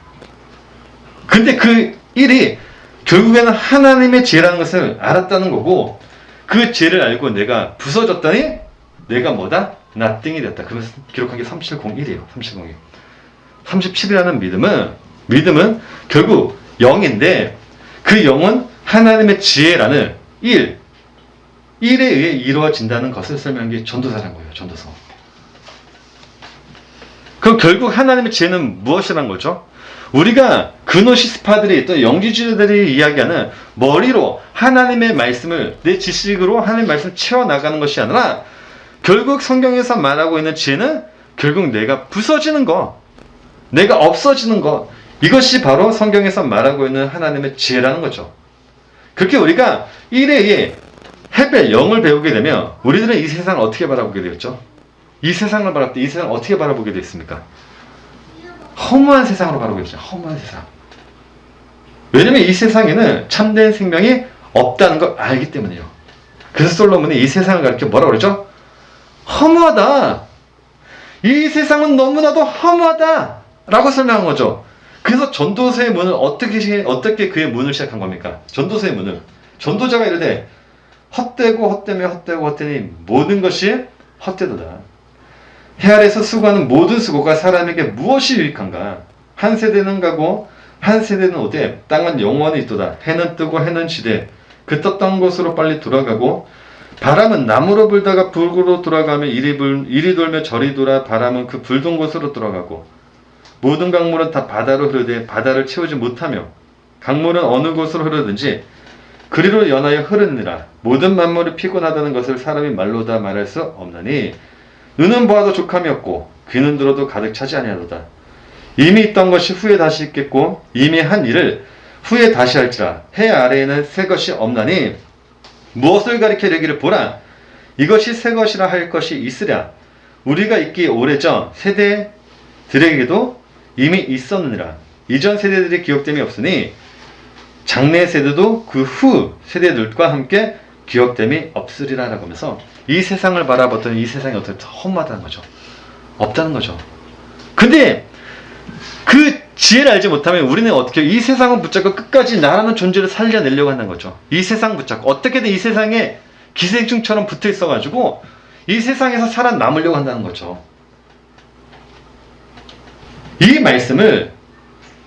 근데 그 일이 결국에는 하나님의 죄라는 것을 알았다는 거고 그 죄를 알고 내가 부서졌더니 내가 뭐다? 나띵이 됐다. 그러면서 기록한 게 3701이에요. 3701. 37이라는 믿음은 결국 영인데 그 영은 하나님의 지혜라는 일에 의해 이루어진다는 것을 설명한 게 전도사라는 거예요. 전도서. 그럼 결국 하나님의 지혜는 무엇이라는 거죠? 우리가 그노시스파들이 또 영지주의자들이 이야기하는 머리로 하나님의 말씀을 내 지식으로 하나님의 말씀을 채워나가는 것이 아니라 결국 성경에서 말하고 있는 지혜는 결국 내가 부서지는 거, 내가 없어지는 것, 이것이 바로 성경에서 말하고 있는 하나님의 지혜라는 거죠. 그렇게 우리가 일에 헤벨 영을 배우게 되면 우리들은 이 세상을 어떻게 바라보게 되었죠? 이 세상을 바라볼 때 이 세상을 어떻게 바라보게 되었습니까? 허무한 세상으로 바라보게 되죠. 허무한 세상. 왜냐면 이 세상에는 참된 생명이 없다는 걸 알기 때문이에요. 그래서 솔로몬이 이 세상을 가리켜 뭐라고 그러죠? 허무하다. 이 세상은 너무나도 허무하다 라고 설명한 거죠. 그래서 전도서의 문을 어떻게 그의 문을 시작한 겁니까? 전도서의 문을. 전도자가 이르되 헛되고 헛되며 헛되고 헛되니 모든 것이 헛되도다. 해 아래에서 수고하는 모든 수고가 사람에게 무엇이 유익한가? 한 세대는 가고 한 세대는 오되 땅은 영원히 있도다. 해는 뜨고 해는 지되 그 떴던 곳으로 빨리 돌아가고 바람은 남으로 불다가 북으로 돌아가며 이리 돌며 저리 돌아 바람은 그 불던 곳으로 돌아가고 모든 강물은 다 바다로 흐르되 바다를 채우지 못하며 강물은 어느 곳으로 흐르든지 그리로 연하여 흐르느니라. 모든 만물이 피곤하다는 것을 사람이 말로 다 말할 수 없나니 눈은 보아도 족함이 없고 귀는 들어도 가득 차지 아니하도다. 이미 있던 것이 후에 다시 있겠고 이미 한 일을 후에 다시 할지라. 해 아래에는 새 것이 없나니 무엇을 가리켜 이르기를 보라. 이것이 새 것이라 할 것이 있으랴. 우리가 있기 오래전 세대들에게도 이미 있었느니라. 이전 세대들의 기억됨이 없으니 장래 세대도 그 후 세대들과 함께 기억됨이 없으리라 라고 하면서 이 세상을 바라봤더니 이 세상이 어떻게 허무하다는 거죠. 없다는 거죠. 근데 그 지혜를 알지 못하면 우리는 어떻게 이 세상을 붙잡고 끝까지 나라는 존재를 살려내려고 한다는 거죠. 이 세상 붙잡고 어떻게든 이 세상에 기생충처럼 붙어 있어가지고 이 세상에서 살아남으려고 한다는 거죠. 이 말씀을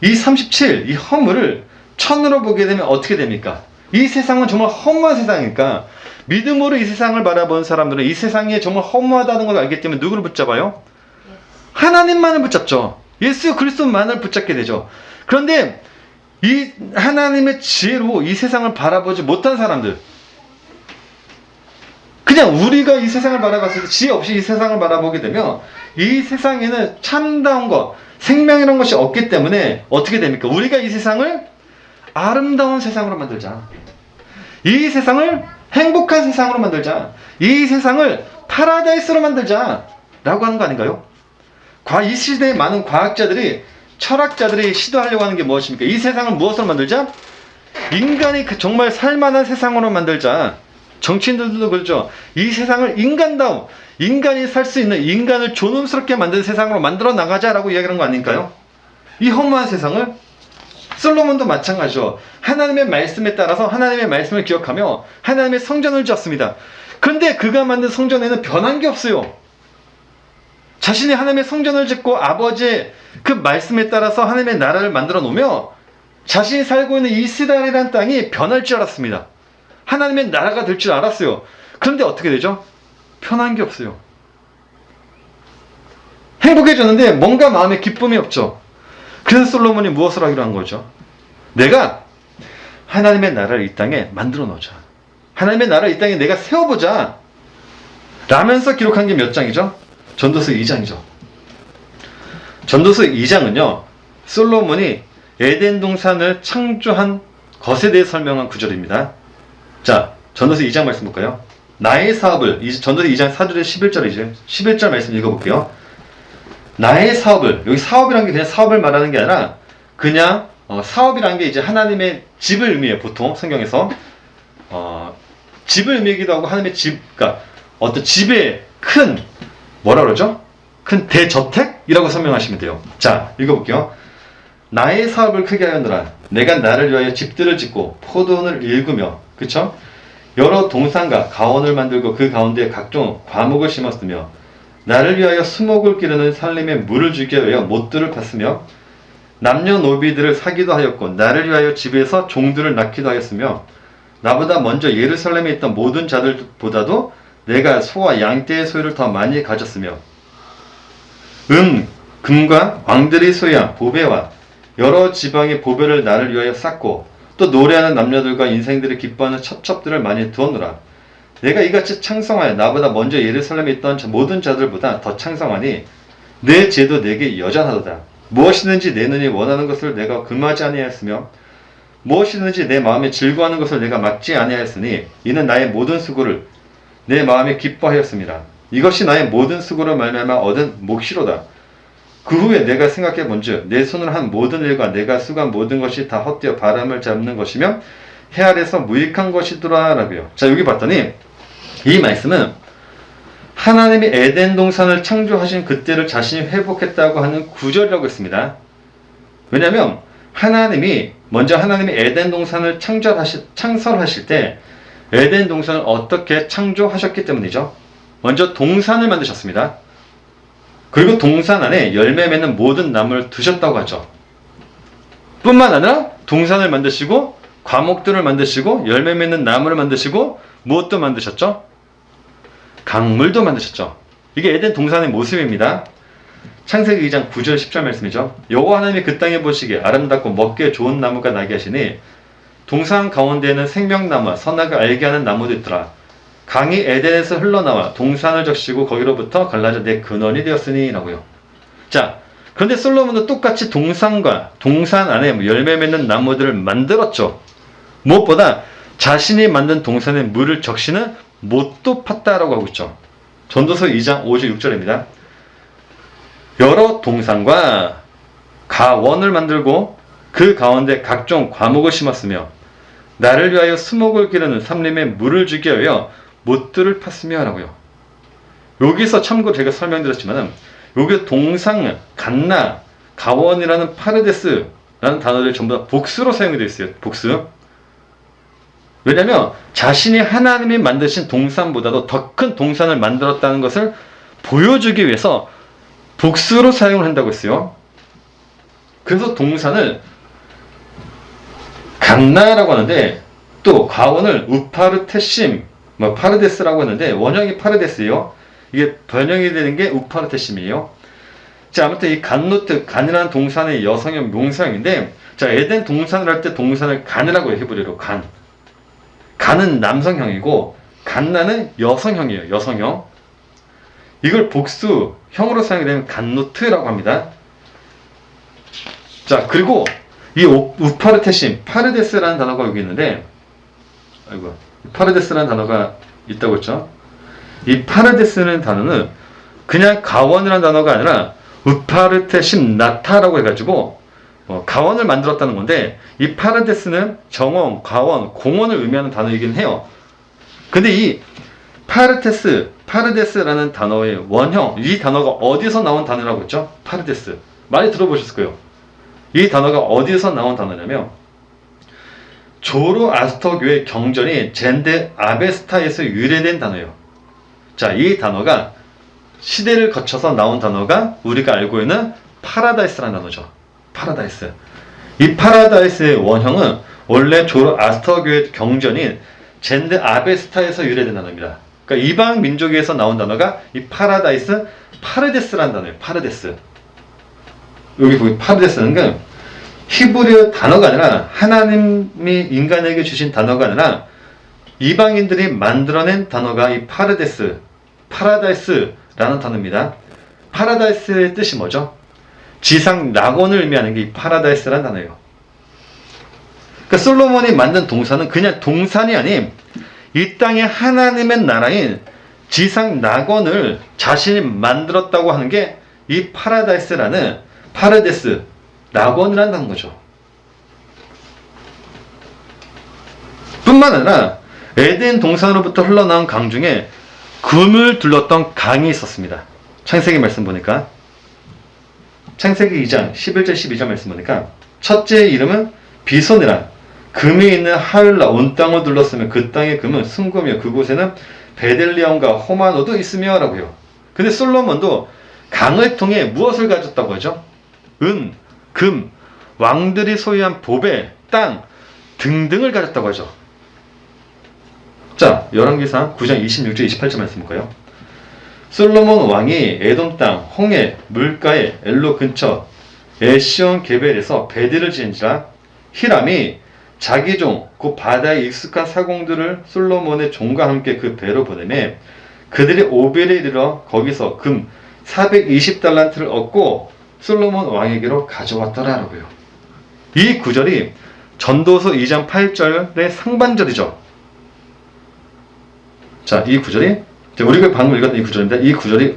이 37, 이 허물을 천으로 보게 되면 어떻게 됩니까? 이 세상은 정말 허무한 세상이니까 믿음으로 이 세상을 바라보는 사람들은 이 세상이 정말 허무하다는 걸 알기 때문에 누구를 붙잡아요? 하나님만을 붙잡죠. 예수 그리스도만을 붙잡게 되죠. 그런데 이 하나님의 지혜로 이 세상을 바라보지 못한 사람들, 그냥 우리가 이 세상을 바라봤을 때 지혜 없이 이 세상을 바라보게 되면 이 세상에는 참다운 것, 생명이라는 것이 없기 때문에 어떻게 됩니까? 우리가 이 세상을 아름다운 세상으로 만들자. 이 세상을 행복한 세상으로 만들자. 이 세상을 파라다이스로 만들자. 라고 하는 거 아닌가요? 이 시대의 많은 과학자들이, 철학자들이 시도하려고 하는 게 무엇입니까? 이 세상을 무엇으로 만들자? 인간이 정말 살만한 세상으로 만들자. 정치인들도 그렇죠. 이 세상을 인간다움, 인간이 살 수 있는, 인간을 존엄스럽게 만드는 세상으로 만들어 나가자라고 이야기하는 거 아닐까요? 이 허무한 세상을, 솔로몬도 마찬가지죠. 하나님의 말씀에 따라서 하나님의 말씀을 기억하며 하나님의 성전을 지었습니다. 그런데 그가 만든 성전에는 변한 게 없어요. 자신이 하나님의 성전을 짓고 아버지의 그 말씀에 따라서 하나님의 나라를 만들어 놓으며 자신이 살고 있는 이스라엘이라는 땅이 변할 줄 알았습니다. 하나님의 나라가 될 줄 알았어요. 그런데 어떻게 되죠? 편한 게 없어요. 행복해졌는데 뭔가 마음에 기쁨이 없죠. 그래서 솔로몬이 무엇을 하기로 한 거죠? 내가 하나님의 나라를 이 땅에 만들어 놓자. 하나님의 나라를 이 땅에 내가 세워보자. 라면서 기록한 게 몇 장이죠? 전도서 2장이죠. 전도서 2장은요, 솔로몬이 에덴 동산을 창조한 것에 대해 설명한 구절입니다. 자, 전도서 2장 말씀 볼까요? 나의 사업을, 전도서 2장 4절에 11절이죠. 11절 말씀 읽어볼게요. 나의 사업을, 여기 사업이란 게 그냥 사업을 말하는 게 아니라 그냥 사업이란 게 이제 하나님의 집을 의미해요. 보통 성경에서 집을 의미하기도 하고 하나님의 집, 그러니까 어떤 집의 큰 뭐라 그러죠? 큰 대저택이라고 설명하시면 돼요. 자, 읽어볼게요. 나의 사업을 크게 하였노라. 내가 나를 위하여 집들을 짓고 포도원을 일구며, 그쵸? 여러 동산과 가원을 만들고 그 가운데 각종 과목을 심었으며 나를 위하여 수목을 기르는 산림에 물을 주기 위하여 못들을 팠으며 남녀노비들을 사기도 하였고 나를 위하여 집에서 종들을 낳기도 하였으며 나보다 먼저 예루살렘에 있던 모든 자들보다도 내가 소와 양떼의 소유를 더 많이 가졌으며 금과 왕들의 소유한 보배와 여러 지방의 보배를 나를 위하여 쌓고 또 노래하는 남녀들과 인생들이 기뻐하는 첩첩들을 많이 두었노라. 내가 이같이 창성하여 나보다 먼저 예루살렘에 있던 모든 자들보다 더 창성하니 내 죄도 내게 여전하도다. 무엇이든지 내 눈이 원하는 것을 내가 금하지 아니하였으며 무엇이든지 내 마음에 즐거워하는 것을 내가 막지 아니하였으니 이는 나의 모든 수고를 내 마음에 기뻐하였습니다. 이것이 나의 모든 수고로 말미암아 얻은 몫이로다. 그 후에 내가 생각해 본즉 내 손으로 한 모든 일과 내가 수고한 모든 것이 다 헛되어 바람을 잡는 것이며 해 아래서 무익한 것이더라라고요. 자, 여기 봤더니 이 말씀은 하나님이 에덴 동산을 창조하신 그때를 자신이 회복했다고 하는 구절이라고 했습니다. 왜냐하면 먼저 하나님이 에덴 동산을 창설하실 때 에덴 동산을 어떻게 창조하셨기 때문이죠. 먼저 동산을 만드셨습니다. 그리고 동산 안에 열매 맺는 모든 나무를 두셨다고 하죠. 뿐만 아니라 동산을 만드시고 과목들을 만드시고 열매 맺는 나무를 만드시고 무엇도 만드셨죠? 강물도 만드셨죠. 이게 에덴 동산의 모습입니다. 창세기 2장 9절 10절 말씀이죠. 여호와 하나님이 그 땅에 보시기에 아름답고 먹기에 좋은 나무가 나게 하시니 동산 가운데에는 생명나무와 선악을 알게 하는 나무도 있더라. 강이 에덴에서 흘러나와 동산을 적시고 거기로부터 갈라져 내 근원이 되었으니 라고요. 자, 그런데 솔로몬도 똑같이 동산과 동산 안에 열매 맺는 나무들을 만들었죠. 무엇보다 자신이 만든 동산에 물을 적시는 못도 팠다라고 하고 있죠. 전도서 2장 5절 6절입니다. 여러 동산과 가원을 만들고 그 가운데 각종 과목을 심었으며 나를 위하여 수목을 기르는 삼림에 물을 주기 위하여 못들을 팠으며 라고요. 여기서 참고로 제가 설명드렸지만은 여기 동상, 갓나, 가원이라는 파르데스라는 단어들이 전부 다 복수로 사용이 되어 있어요. 복수. 왜냐하면 자신이 하나님이 만드신 동산보다도 더 큰 동산을 만들었다는 것을 보여주기 위해서 복수로 사용을 한다고 했어요. 그래서 동산을 갓나라고 하는데 또 가원을 우파르테심, 파르데스라고 하는데 원형이 파르데스예요. 이게 번역이 되는 게 우파르테심이에요. 자, 아무튼 이 간노트, 간이라는 동산의 여성형 명사형인데 자, 에덴 동산을 할 때 동산을 간이라고 해요. 히브리어로 간. 간은 남성형이고 간나는 여성형이에요. 여성형. 이걸 복수형으로 사용이 되면 간노트라고 합니다. 자, 그리고 이 우파르테심, 파르데스라는 단어가 여기 있는데, 아이고, 파르데스라는 단어가 있다고 했죠. 이 파르데스라는 단어는 그냥 가원이라는 단어가 아니라 우파르테심 나타라고 해가지고 가원을 만들었다는 건데, 이 파르데스는 정원, 가원, 공원을 의미하는 단어이긴 해요. 근데 이 파르데스라는 단어의 원형, 이 단어가 어디서 나온 단어라고 했죠? 파르데스. 많이 들어보셨을 거예요. 이 단어가 어디서 나온 단어냐면 조로아스터교의 경전이 젠데 아베스타에서 유래된 단어예요. 자, 이 단어가 시대를 거쳐서 나온 단어가 우리가 알고 있는 파라다이스라는 단어죠. 파라다이스. 이 파라다이스의 원형은 원래 조로아스터교의 경전인 젠데 아베스타에서 유래된 단어입니다. 그러니까 이방 민족에서 나온 단어가 이 파르데스라는 단어예요. 파르데스. 여기 보기 파르데스는 게 히브리어 단어가 아니라 하나님이 인간에게 주신 단어가 아니라 이방인들이 만들어낸 단어가 이 파라다이스라는 단어입니다. 파라다이스의 뜻이 뭐죠? 지상 낙원을 의미하는 게 이 파라다이스라는 단어예요. 그러니까 솔로몬이 만든 동산은 그냥 동산이 아닌 이 땅의 하나님의 나라인 지상 낙원을 자신이 만들었다고 하는 게 이 파라데스, 낙원이라는 거죠. 뿐만 아니라 에덴 동산으로부터 흘러나온 강 중에 금을 둘렀던 강이 있었습니다. 창세기 말씀 보니까, 창세기 2장 11절 12절 말씀 보니까 첫째의 이름은 비손이라, 금이 있는 하윌라 온 땅을 둘렀으며 그 땅의 금은 순금이요 그곳에는 베델리엄과 호마노도 있으며 라고요. 근데 솔로몬도 강을 통해 무엇을 가졌다고 하죠? 은, 금, 왕들이 소유한 보배, 땅 등등을 가졌다고 하죠. 자, 열왕기상 9장 26절 28절 말씀 볼까요? 솔로몬 왕이 에돔 땅, 홍해, 물가에, 엘로 근처, 에시온 게벨에서 베드를 지은지라 히람이 자기 종, 그 바다에 익숙한 사공들을 솔로몬의 종과 함께 그 배로 보내매 그들이 오벨에 이르러 거기서 금 420달란트를 얻고 솔로몬 왕에게로 가져왔더라라고요. 이 구절이 전도서 2장 8절의 상반절이죠. 자, 이 구절이 우리가 방금 읽었던 이 구절입니다. 이 구절이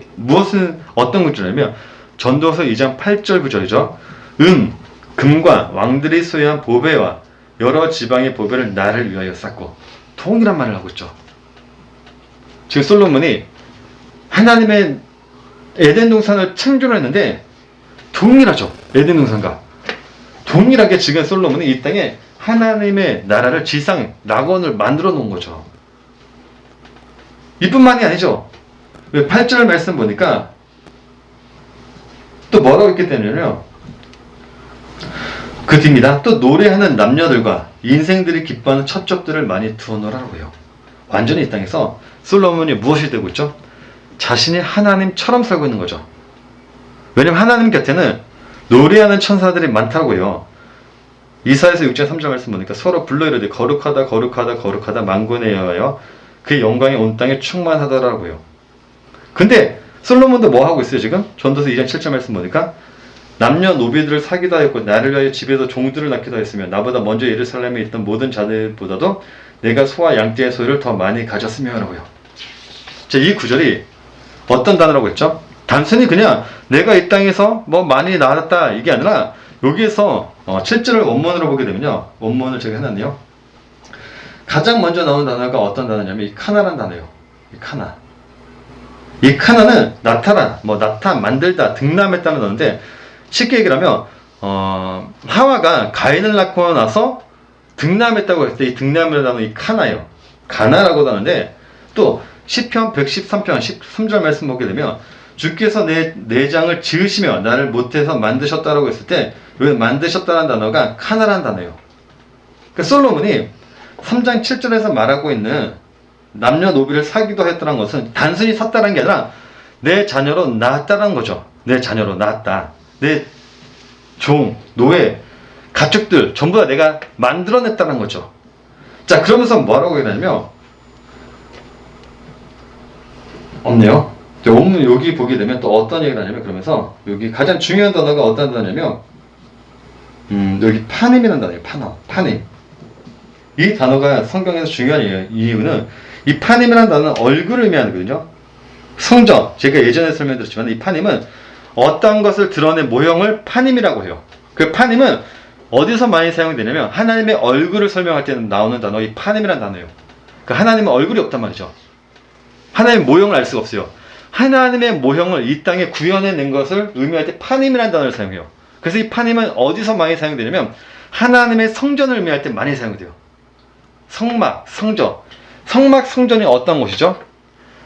어떤 구절이냐면 전도서 2장 8절 구절이죠. 금과 왕들이 소유한 보배와 여러 지방의 보배를 나를 위하여 쌓고, 통이란 말을 하고 있죠. 지금 솔로몬이 하나님의 에덴 동산을 창조했는데 동일하죠. 에덴 동산과 동일하게 지금 솔로몬이 이 땅에 하나님의 나라를 지상 낙원을 만들어 놓은 거죠. 이뿐만이 아니죠. 8절 말씀 보니까 또 뭐라고 했기 때문에요. 그 뒤입니다. 또 노래하는 남녀들과 인생들이 기뻐하는 첩족들을 많이 두어놓으라고요. 완전히 이 땅에서 솔로몬이 무엇이 되고 있죠? 자신이 하나님처럼 살고 있는 거죠. 왜냐면 하나님 곁에는 노래하는 천사들이 많다고요. 이사야서 6장 3절 말씀 보니까 서로 불러 이르되 거룩하다 거룩하다 거룩하다 만군에 여하여 그의 영광이 온 땅에 충만하더라고요. 근데 솔로몬도 뭐 하고 있어요 지금? 전도서 2장 7절 말씀 보니까 남녀 노비들을 사기도 하였고 나를 위하여 집에서 종들을 낳기도 하였으며 나보다 먼저 예루살렘에 있던 모든 자들보다도 내가 소와 양떼의 소유를 더 많이 가졌으며 라고요. 자, 이 구절이 어떤 단어라고 했죠? 단순히 그냥 내가 이 땅에서 뭐 많이 나았다 이게 아니라 여기에서 7절을 원문으로 보게 되면요. 원문을 제가 해놨네요. 가장 먼저 나오는 단어가 어떤 단어냐면 이 카나라는 단어예요. 이 카나. 이 카나는 나타나, 만들다, 등남했다는 단어인데 쉽게 얘기를 하면 하와가 가인을 낳고 나서 등남했다고 했을 때 이 등남이라는 단어 이 카나예요. 가나라고 하는데 또 시편 113편 13절 말씀 보게 되면 주께서 내 내장을 지으시며 나를 못해서 만드셨다라고 했을 때 여기 만드셨다는 단어가 카나라는 단어예요. 그러니까 솔로몬이 3장 7절에서 말하고 있는 남녀 노비를 사기도 했다는 것은 단순히 샀다는 게 아니라 내 자녀로 낳았다는 거죠. 내 자녀로 낳았다. 내 종, 노예, 가축들 전부 다 내가 만들어냈다는 거죠. 자, 그러면서 뭐라고 얘기하냐면, 없네요. 원문 여기 보게 되면 또 어떤 얘기를 하냐면, 그러면서 여기 가장 중요한 단어가 어떤 단어냐면, 여기 파님이라는 단어예요. 파님. 이 단어가 성경에서 중요한 이유는, 이 파님이라는 단어는 얼굴을 의미하거든요. 성전, 제가 예전에 설명드렸지만 이 파님은 어떤 것을 드러낸 모형을 파님이라고 해요. 그 파님은 어디서 많이 사용되냐면 하나님의 얼굴을 설명할 때 나오는 단어, 이 파님이라는 단어예요. 그 하나님은 얼굴이 없단 말이죠. 하나님의 모형을 알 수가 없어요. 하나님의 모형을 이 땅에 구현해낸 것을 의미할 때 파님이라는 단어를 사용해요. 그래서 이 파님은 어디서 많이 사용되냐면 하나님의 성전을 의미할 때 많이 사용돼요. 성막, 성전. 성막, 성전이 어떤 곳이죠?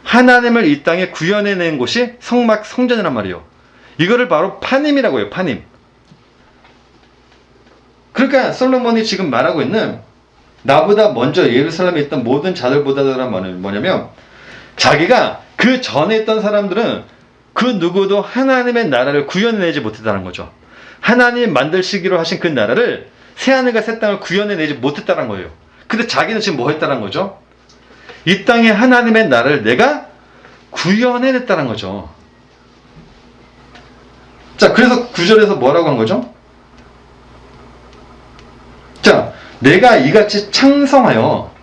하나님을 이 땅에 구현해낸 곳이 성막, 성전이란 말이에요. 이거를 바로 파님이라고 해요. 파님. 그러니까 솔로몬이 지금 말하고 있는 나보다 먼저 예루살렘에 있던 모든 자들보다라는 말은 뭐냐면 자기가 그 전에 있던 사람들은 그 누구도 하나님의 나라를 구현해내지 못했다는 거죠. 하나님 만들시기로 하신 그 나라를 새하늘과 새 땅을 구현해내지 못했다는 거예요. 근데 자기는 지금 뭐 했다는 거죠? 이 땅에 하나님의 나라를 내가 구현해냈다는 거죠. 자, 그래서 9절에서 뭐라고 한 거죠? 자, 내가 이같이 창성하여,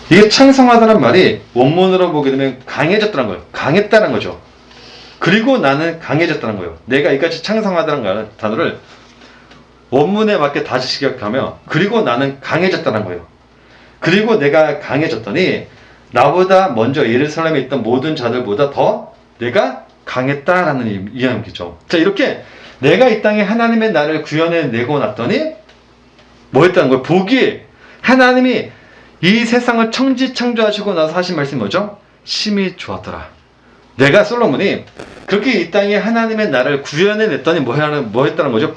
이게 창성하다는 말이 원문으로 보게 되면 강해졌다는 거예요. 강했다는 거죠. 그리고 나는 강해졌다는 거예요. 내가 이같이 창성하다는 단어를 원문에 맞게 다시 기억하면, 그리고 나는 강해졌다는 거예요. 그리고 내가 강해졌더니 나보다 먼저 예루살렘에 있던 모든 자들보다 더 내가 강했다라는 이야기죠. 자, 이렇게 내가 이 땅에 하나님의 나라를 구현해내고 났더니 뭐 했다는 거예요? 보기에 하나님이 이 세상을 천지창조하시고 나서 하신 말씀이 뭐죠? 심히 좋았더라. 내가 솔로몬이 그렇게 이 땅에 하나님의 나라를 구현해냈더니 뭐 했다는 거죠?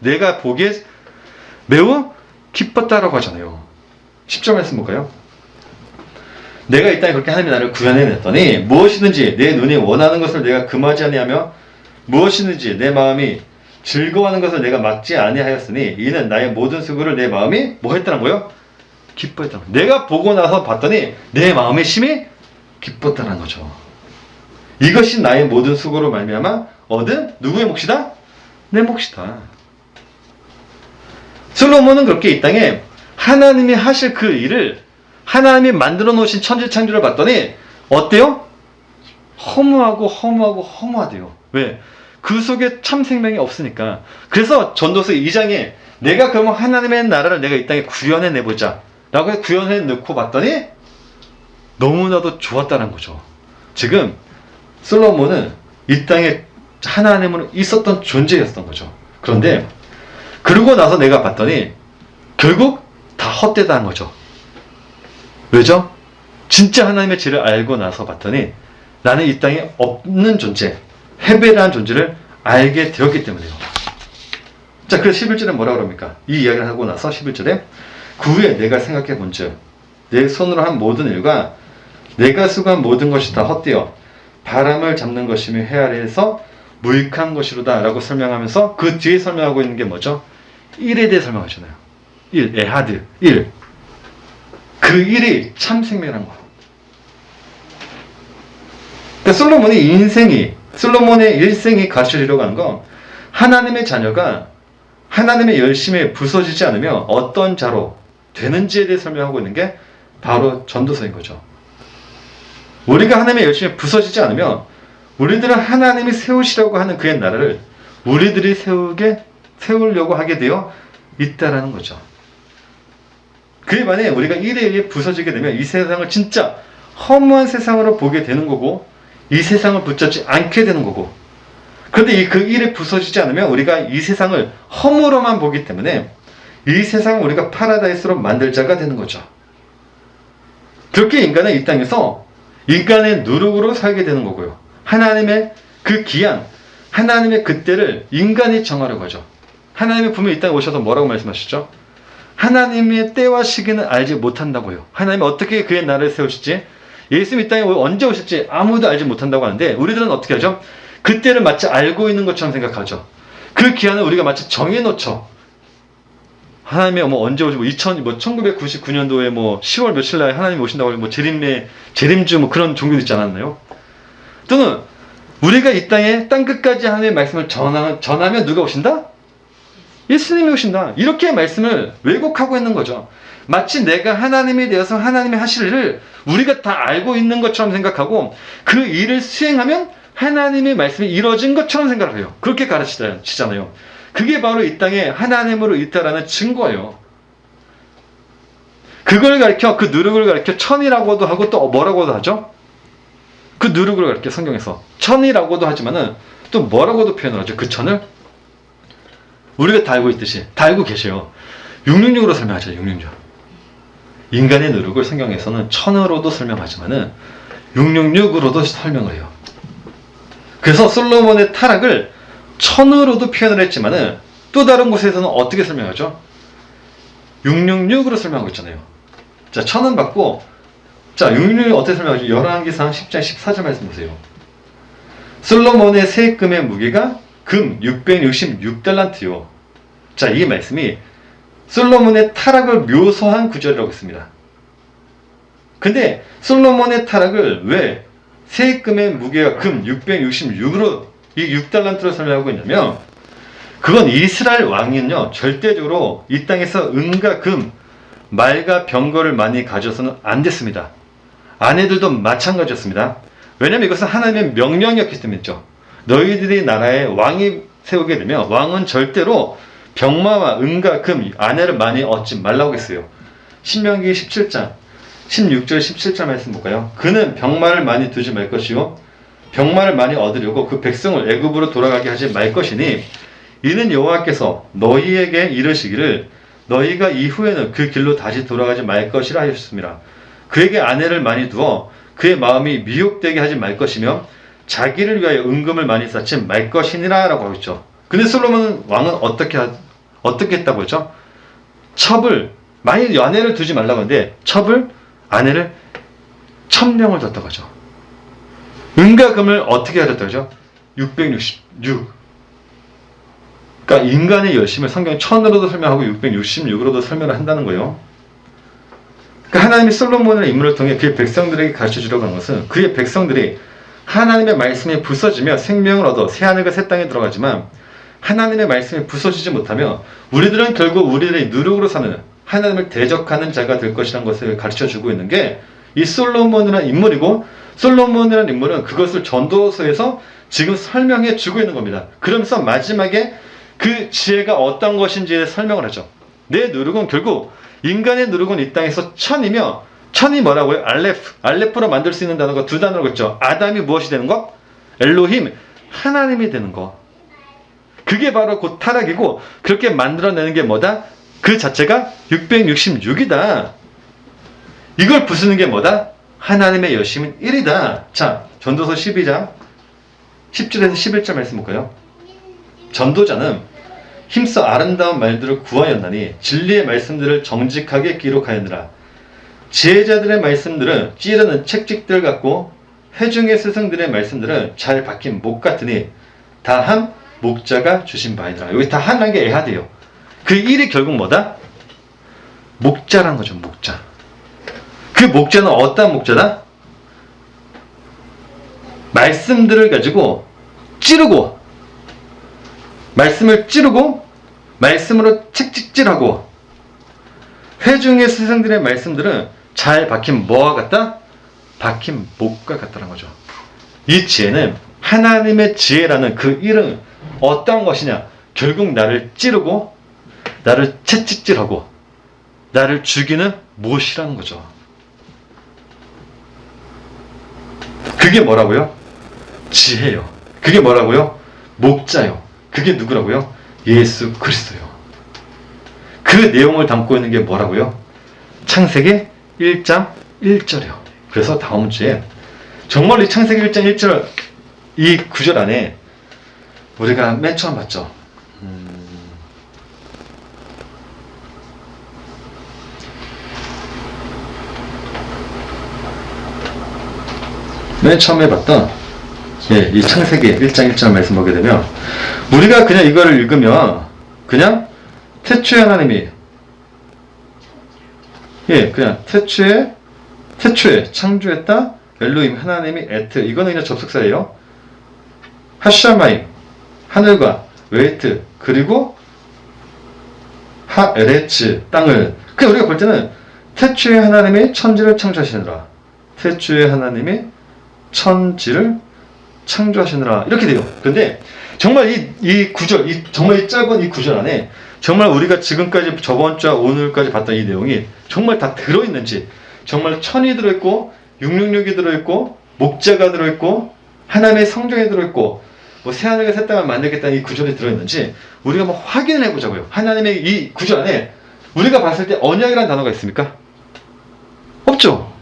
내가 보기에 매우 기뻤다라고 하잖아요. 10절 말씀 볼까요? 내가 이 땅에 그렇게 하나님의 나라를 구현해냈더니 무엇이든지 내 눈이 원하는 것을 내가 금하지 아니하며 무엇이든지 내 마음이 즐거워하는 것을 내가 막지 아니하였으니 이는 나의 모든 수고를 내 마음이 뭐 했다는 거예요? 기뻐했다는 거예요. 내가 보고 나서 봤더니 내 마음이 심히 기뻤다는 거죠. 이것이 나의 모든 수고로 말미암아 얻은 누구의 몫이다? 내 몫이다. 솔로몬은 그렇게 이 땅에 하나님이 하실 그 일을 하나님이 만들어 놓으신 천지창조를 봤더니 어때요? 허무하대요. 왜? 그 속에 참 생명이 없으니까. 그래서 전도서 2장에 내가 그러면 하나님의 나라를 내가 이 땅에 구현해내보자 라고 해서 구현해놓고 봤더니 너무나도 좋았다는 거죠. 지금 솔로몬은 이 땅에 하나님은 있었던 존재였던 거죠. 그런데 그러고 나서 내가 봤더니 결국 다 헛되다는 거죠. 왜죠? 진짜 하나님의 지를 알고 나서 봤더니 나는 이 땅에 없는 존재, 헤베라는 존재를 알게 되었기 때문에요. 자, 그래서 11절에 뭐라고 그럽니까? 이 이야기를 하고 나서 11절에 그 후에 내가 생각해 본즉 내 손으로 한 모든 일과 내가 수고한 모든 것이 다 헛되어 바람을 잡는 것이며 헤아려서 무익한 것이로다 라고 설명하면서 그 뒤에 설명하고 있는 게 뭐죠? 1에 대해 설명하잖아요. 1, 에하드, 1. 그 일이 참 생명이라는 거. 그러니까 솔로몬의 일생이 가르쳐주려고 하는 건 하나님의 자녀가 하나님의 열심에 부서지지 않으며 어떤 자로 되는지에 대해 설명하고 있는 게 바로 전도서인 거죠. 우리가 하나님의 열심에 부서지지 않으면 우리들은 하나님이 세우시려고 하는 그의 나라를 우리들이 세우려고 하게 되어 있다라는 거죠. 그에 반해 우리가 일에 의해 부서지게 되면 이 세상을 진짜 허무한 세상으로 보게 되는 거고 이 세상을 붙잡지 않게 되는 거고, 그런데 그 일에 부서지지 않으면 우리가 이 세상을 허무로만 보기 때문에 이 세상을 우리가 파라다이스로 만들 자가 되는 거죠. 그렇게 인간은 이 땅에서 인간의 누룩으로 살게 되는 거고요. 하나님의 그 기한, 하나님의 그 때를 인간이 정하려고 하죠. 하나님의 분명히 이 땅에 오셔서 뭐라고 말씀하시죠? 하나님의 때와 시기는 알지 못한다고요. 하나님이 어떻게 그의 나라를 세우실지, 예수님 이 땅에 언제 오실지 아무도 알지 못한다고 하는데 우리들은 어떻게 하죠? 그 때를 마치 알고 있는 것처럼 생각하죠. 그 기한을 우리가 마치 정해놓죠. 하나님이 뭐 언제 오지, 뭐 1999년도에 뭐 10월 며칠 날 하나님이 오신다고 뭐 재림주 뭐 그런 종교도 있지 않았나요? 또는 우리가 이 땅에 땅끝까지 하나님의 말씀을 전하면 누가 오신다? 예수님이 오신다. 이렇게 말씀을 왜곡하고 있는 거죠. 마치 내가 하나님이 되어서 하나님의 하실 일을 우리가 다 알고 있는 것처럼 생각하고 그 일을 수행하면 하나님의 말씀이 이루어진 것처럼 생각을 해요. 그렇게 가르치잖아요. 그게 바로 이 땅에 하나님으로 있다라는 증거예요. 그걸 가르쳐, 그 누룩을 가르쳐 천이라고도 하고 또 뭐라고도 하죠? 그 누룩을 가르쳐 성경에서 천이라고도 하지만은 또 뭐라고도 표현을 하죠. 그 천을 우리가 다 알고 있듯이 다 알고 계셔요. 666으로 설명하죠. 666. 인간의 누룩을 성경에서는 천으로도 설명하지만은 666으로도 설명을 해요. 그래서 솔로몬의 타락을 천으로도 표현을 했지만은 또 다른 곳에서는 어떻게 설명하죠? 666으로 설명하고 있잖아요. 자, 천은 받고, 자, 666을 어떻게 설명하죠? 열왕기상 10장 14절 말씀 보세요. 솔로몬의 세금의 무게가 금 666달란트요. 자, 이 말씀이 솔로몬의 타락을 묘사한 구절이라고 했습니다. 근데 솔로몬의 타락을 왜 세금의 무게가 금 666으로 이 6달란트로 설명하고 있냐면, 그건 이스라엘 왕은요 절대적으로 이 땅에서 은과 금, 말과 병거를 많이 가져서는 안 됐습니다. 아내들도 마찬가지였습니다. 왜냐하면 이것은 하나님의 명령이었기 때문이죠. 너희들이 나라에 왕이 세우게 되면 왕은 절대로 병마와 은과 금, 아내를 많이 얻지 말라고 했어요. 신명기 17장 16절 17절 말씀 볼까요? 그는 병마를 많이 두지 말 것이요 병마를 많이 얻으려고 그 백성을 애굽으로 돌아가게 하지 말 것이니 이는 여호와께서 너희에게 이르시기를 너희가 이후에는 그 길로 다시 돌아가지 말 것이라 하셨습니다. 그에게 아내를 많이 두어 그의 마음이 미혹되게 하지 말 것이며 자기를 위하여 은금을 많이 쌓지 말 것이니라 라고 하고 있죠. 근데 솔로몬 왕은 어떻게 했다고 했죠? 첩을, 많이 아내를 두지 말라고 하는데 첩을, 아내를 1000명을 뒀다고 하죠. 은과 금을 어떻게 하셨다고 하죠? 666. 그러니까 인간의 열심을 성경 1000으로도 설명하고 666으로도 설명을 한다는 거예요. 그러니까 하나님이 솔로몬의 인물을 통해 그의 백성들에게 가르쳐 주려고 하는 것은 그의 백성들이 하나님의 말씀에 부서지며 생명을 얻어 새하늘과 새 땅에 들어가지만 하나님의 말씀에 부서지지 못하며 우리들은 결국 우리들의 누룩으로 사는 하나님을 대적하는 자가 될 것이라는 것을 가르쳐 주고 있는 게 이 솔로몬이라는 인물이고, 솔로몬이라는 인물은 그것을 전도서에서 지금 설명해 주고 있는 겁니다. 그러면서 마지막에 그 지혜가 어떤 것인지에 설명을 하죠. 내 누룩은 결국 인간의 누룩은 이 땅에서 천이며, 천이 뭐라고요? 알레프로 만들 수 있는 단어가 두 단어가 있죠. 아담이 무엇이 되는 것? 엘로힘, 하나님이 되는 것. 그게 바로 곧 타락이고, 그렇게 만들어내는 게 뭐다? 그 자체가 666이다. 이걸 부수는 게 뭐다? 하나님의 여심은 1이다. 자, 전도서 12장 10절에서 11절 말씀 볼까요? 전도자는 힘써 아름다운 말들을 구하였나니 진리의 말씀들을 정직하게 기록하였느라. 지혜자들의 말씀들은 찌르는 책찍들 같고 회중의 스승들의 말씀들은 잘 박힌 목 같으니 다한 목자가 주신 바이니라. 여기 다 한라는 게 에하드예요. 그 1이 결국 뭐다? 목자라는 거죠. 목자. 그 목자는 어떤 목자다? 말씀들을 가지고 찌르고, 말씀을 찌르고 말씀으로 책찍질하고, 회중의 스승들의 말씀들은 잘 박힌 뭐와 같다? 박힌 목과 같다는 거죠. 이 지혜는 하나님의 지혜라는 그 이름 어떤 것이냐? 결국 나를 찌르고 나를 채찍질하고 나를 죽이는 무엇이라는 거죠. 그게 뭐라고요? 지혜요. 그게 뭐라고요? 목자요. 그게 누구라고요? 예수 그리스도요. 그 내용을 담고 있는 게 뭐라고요? 창세기 1장 1절이요. 그래서 다음 주에 정말 이 창세기 1장 1절 이 구절 안에 우리가 맨 처음 봤죠. 맨 처음에 봤던 이 창세기 1장 1절 말씀 보게 되면 우리가 그냥 이거를 읽으면 그냥 태초에 하나님이 예, 그냥 태초에 창조했다. 엘로힘 하나님이 에트. 이거는 그냥 접속사예요. 하샤마임 하늘과 웨이트 그리고 하에레츠 땅을. 그냥 우리가 볼 때는 태초에 하나님이 천지를 창조하시느라. 태초에 하나님이 천지를 창조하시느라 이렇게 돼요. 근데 정말 이 구절, 정말 이 짧은 이 구절 안에 정말 우리가 지금까지 저번 주와 오늘까지 봤던 이 내용이 정말 다 들어있는지, 정말 천이 들어있고 666이 들어있고 목자가 들어있고 하나님의 성경이 들어있고 뭐 새하늘과 새 땅을 만들겠다는 이 구절이 들어있는지 우리가 한번 확인을 해보자고요. 하나님의 이 구절 안에 우리가 봤을 때 언약이라는 단어가 있습니까? 없죠.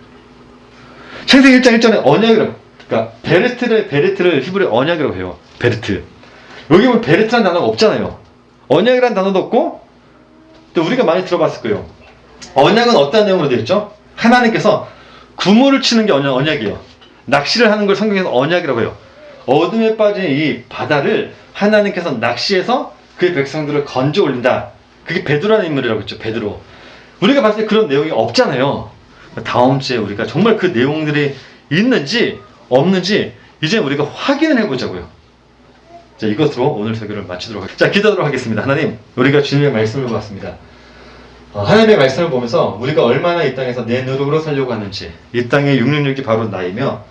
창세기 1장 1절에 언약이라고, 그러니까 베르트를 히브리어 언약이라고 해요. 베르트. 여기 보면 베르트라는 단어가 없잖아요. 언약이라는 단어도 없고, 또 우리가 많이 들어봤을 거예요. 언약은 어떤 내용으로 되어 있죠? 하나님께서 그물을 치는 게 언약이에요. 낚시를 하는 걸 성경에서 언약이라고 해요. 어둠에 빠진 이 바다를 하나님께서 낚시해서 그의 백성들을 건져 올린다. 그게 베드로라는 인물이라고 했죠. 베드로. 우리가 봤을 때 그런 내용이 없잖아요. 다음 주에 우리가 정말 그 내용들이 있는지 없는지 이제 우리가 확인을 해보자고요. 자, 이것으로 오늘 설교를 마치도록 하겠습니다. 자, 기도하도록 하겠습니다. 하나님, 우리가 주님의 말씀을 보았습니다. 하나님의 말씀을 보면서 우리가 얼마나 이 땅에서 내 노력으로 살려고 하는지, 이 땅의 666이 바로 나이며